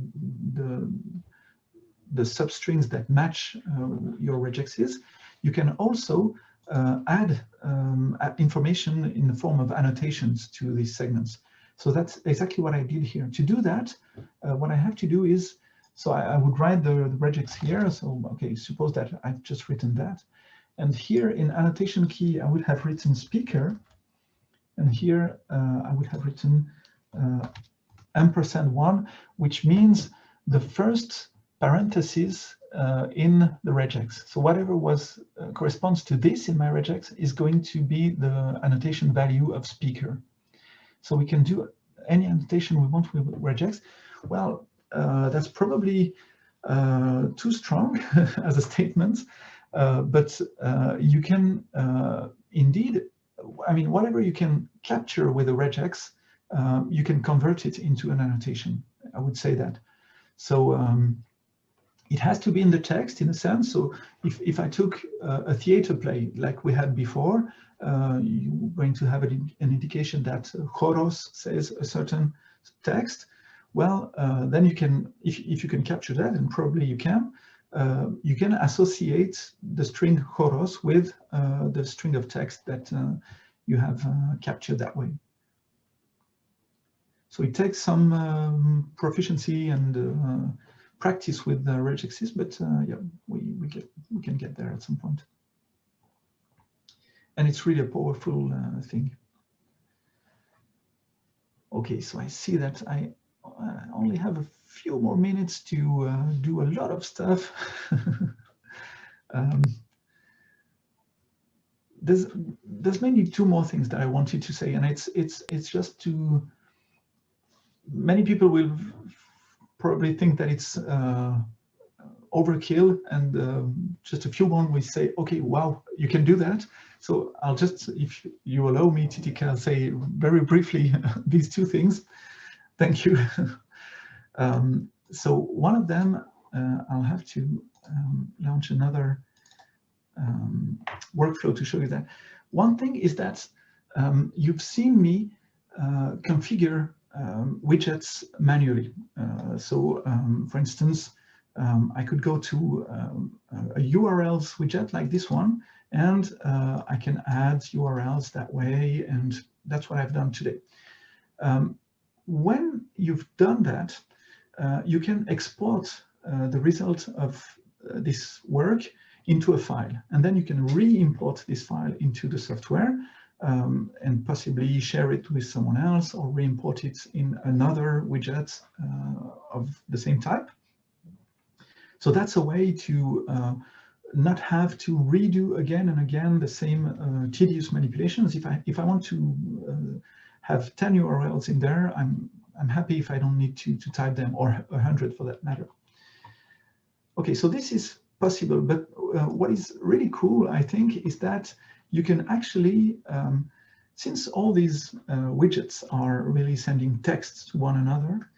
the substrings that match your regexes, you can also add information in the form of annotations to these segments. So that's exactly what I did here. To do that, what I have to do is, so I would write the regex here. So, okay, suppose that I've just written that. And here in annotation key, I would have written speaker. And here I would have written &1, which means the first parenthesis in the regex. So whatever was corresponds to this in my regex is going to be the annotation value of speaker. So we can do any annotation we want with regex. Well, that's probably too strong as a statement, but you can indeed, I mean, whatever you can capture with a regex, you can convert it into an annotation. I would say that. So it has to be in the text in a sense. So if I took a theater play like we had before, you're going to have an indication that choros says a certain text. Well, then you can, if you can capture that, and probably you can associate the string choros with the string of text that you have captured that way. So it takes some proficiency and practice with the regexes, but yeah, we can get there at some point. And it's really a powerful thing. Okay, so I see that I only have a few more minutes to do a lot of stuff. There's mainly two more things that I wanted to say, and it's just to, many people will probably think that it's overkill, and just a few more we say, okay, wow, you can do that. So I'll just, if you allow me, Titika, say very briefly these two things. Thank you. So one of them, I'll have to launch another workflow to show you that. One thing is that you've seen me configure widgets manually. For instance, I could go to a URLs widget like this one, and I can add URLs that way, and that's what I've done today. When you've done that, you can export the result of this work into a file, and then you can re-import this file into the software and possibly share it with someone else, or re-import it in another widget of the same type. So that's a way to not have to redo again and again the same tedious manipulations. If I want to have 10 URLs in there, I'm happy if I don't need to type them, or 100 for that matter. Okay, so this is possible, but what is really cool, I think, is that you can actually, since all these widgets are really sending text to one another,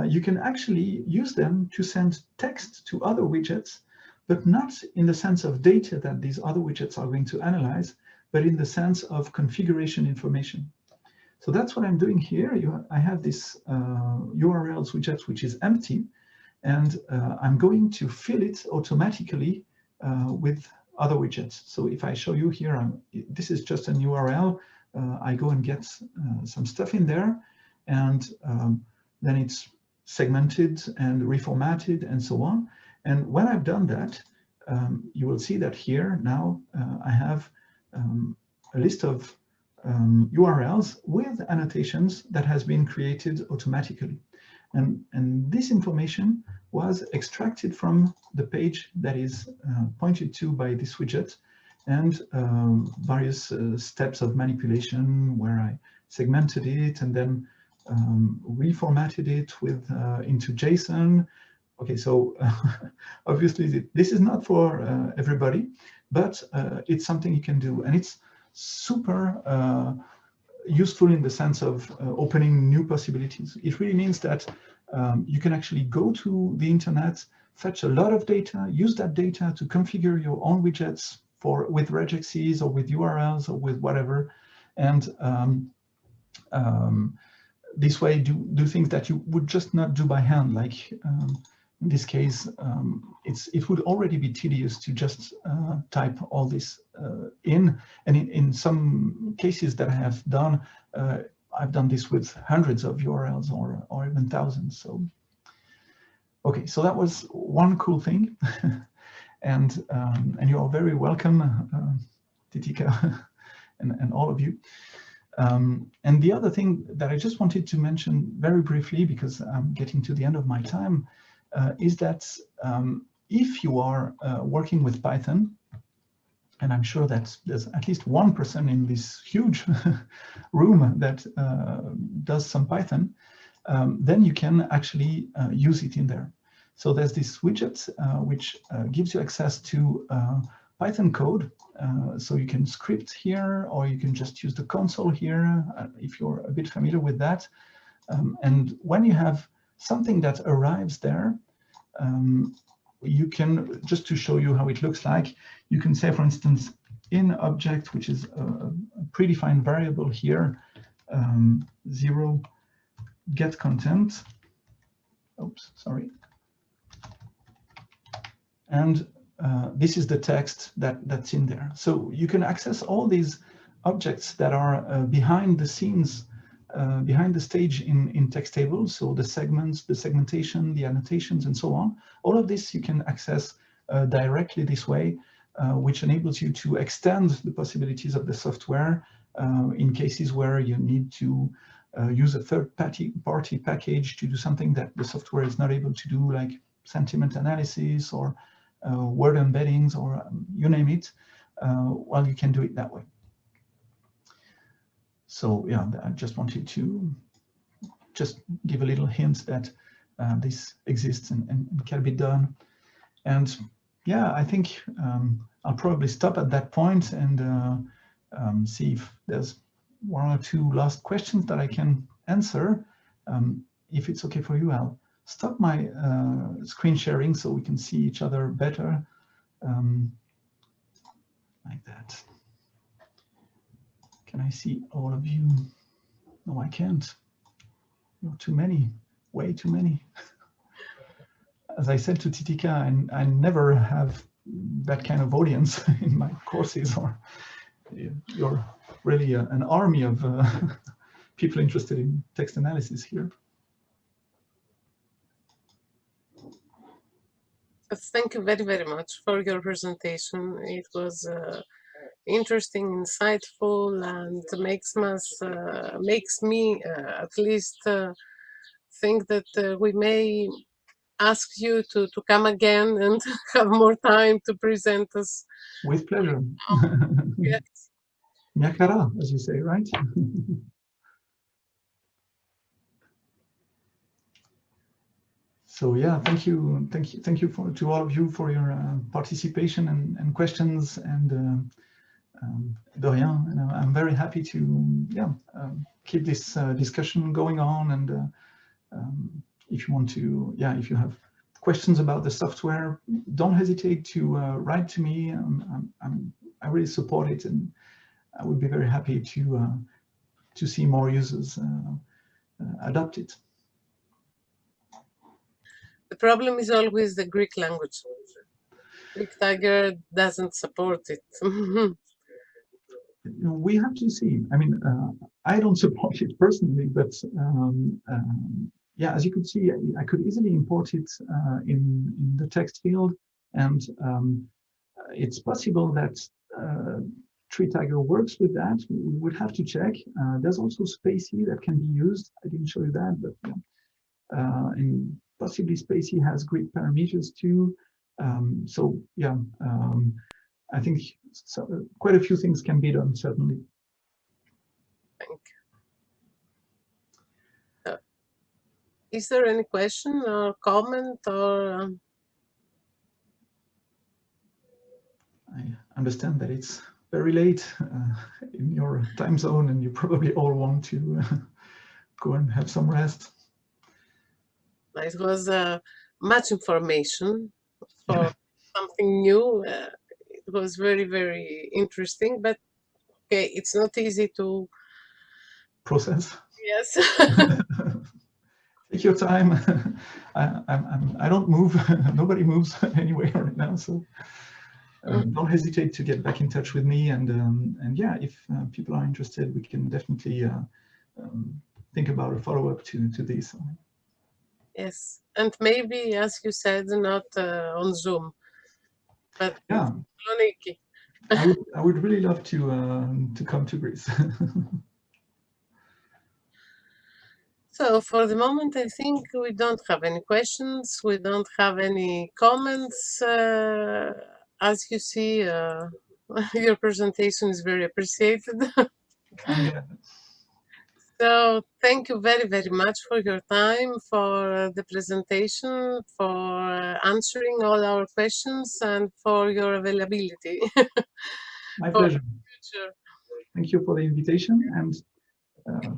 you can actually use them to send text to other widgets, but not in the sense of data that these other widgets are going to analyze, but in the sense of configuration information. So that's what I'm doing here. I have this URLs widget, which is empty, and I'm going to fill it automatically with other widgets. So if I show you here, this is just an URL. I go and get some stuff in there, and then it's segmented and reformatted and so on. And when I've done that, you will see that here now I have a list of URLs with annotations that has been created automatically. And this information was extracted from the page that is pointed to by this widget, and various steps of manipulation where I segmented it and then reformatted it with into JSON. Okay, so obviously this is not for everybody, but it's something you can do, and it's super useful in the sense of opening new possibilities. It really means that you can actually go to the internet, fetch a lot of data, use that data to configure your own widgets with regexes or with URLs or with whatever, and this way do things that you would just not do by hand. Like in this case, it would already be tedious to just type all this in, and in some cases that I have done, I've done this with hundreds of URLs or even thousands. So okay, so that was one cool thing. And you are very welcome, Titika, and all of you. And the other thing that I just wanted to mention very briefly, because I'm getting to the end of my time, is that if you are working with Python, and I'm sure that there's at least one person in this huge room that does some Python, then you can actually use it in there. So there's this widget which gives you access to Python code. So you can script here, or you can just use the console here if you're a bit familiar with that. And when you have something that arrives there, you can, just to show you how it looks like, you can say, for instance, in object, which is a predefined variable here, 0 get content. Oops, sorry. And this is the text that's in there. So you can access all these objects that are behind the scenes, behind the stage in Textable. So the segments, the segmentation, the annotations, and so on. All of this you can access directly this way, which enables you to extend the possibilities of the software in cases where you need to use a third-party package to do something that the software is not able to do, like sentiment analysis or word embeddings, or you name it. Well, you can do it that way. So yeah, I just wanted to just give a little hint that this exists and can be done. And yeah, I think I'll probably stop at that point and see if there's one or two last questions that I can answer. If it's okay for you, I'll stop my screen sharing so we can see each other better, like that. Can I see all of you? No, I can't. You're too many, way too many. As I said to Titika, I never have that kind of audience in my courses. Or you're really an army of people interested in text analysis here. Thank you very, very much for your presentation. It was interesting, insightful, and makes me at least think that we may ask you to come again and have more time to present us. With pleasure. Yes. Nyakara, as you say, right? So yeah, thank you to all of you for your participation and questions, and de rien. And I'm very happy to keep this discussion going on. And if you want to, if you have questions about the software, don't hesitate to write to me. I really support it, and I would be very happy to see more users adopt it. The problem is always the Greek language. Greek Tiger doesn't support it. We have to see. I mean, I don't support it personally, but yeah, as you could see, I could easily import it in the text field, and it's possible that TreeTiger works with that. We would have to check. There's also Spacey that can be used. I didn't show you that, but and possibly Spacey has Greek parameters too. So yeah, I think quite a few things can be done, certainly. Thank you. Is there any question or comment or? I understand that it's very late in your time zone, and you probably all want to go and have some rest. It was much information for something new. It was very, very interesting, but okay, it's not easy to Process. Yes. Take your time. I don't move. Nobody moves anyway right now, so don't hesitate to get back in touch with me. And yeah, if people are interested, we can definitely think about a follow-up to this. Yes, and maybe, as you said, not on Zoom, but yeah, I would really love to come to Greece. So for the moment, I think we don't have any questions. We don't have any comments. As you see, your presentation is very appreciated. I'm glad. So thank you very, very much for your time, for the presentation, for answering all our questions, and for your availability. My pleasure. Thank you for the invitation, and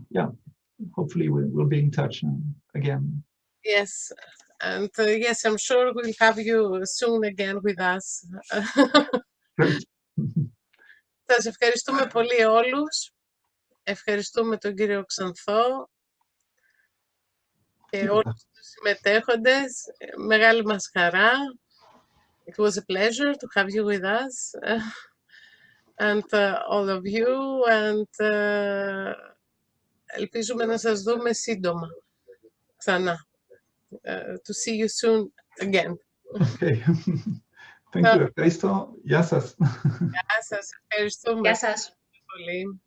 yeah, hopefully we'll be in touch again. Yes, and yes, I'm sure we'll have you soon again with us. Great. Σας ευχαριστούμε πολύ όλους. Ευχαριστούμε τον κύριο Ξανθό και όλους τους συμμετέχοντες. Μεγάλη μας χαρά. It was a pleasure to have you with us and all of you, and ελπίζουμε να σας δούμε σύντομα ξανά. To see you soon again. Okay. Thank you. Ευχαριστώ. Γεια σας. Γεια σας. Ευχαριστούμε. Γεια σας. Πολύ.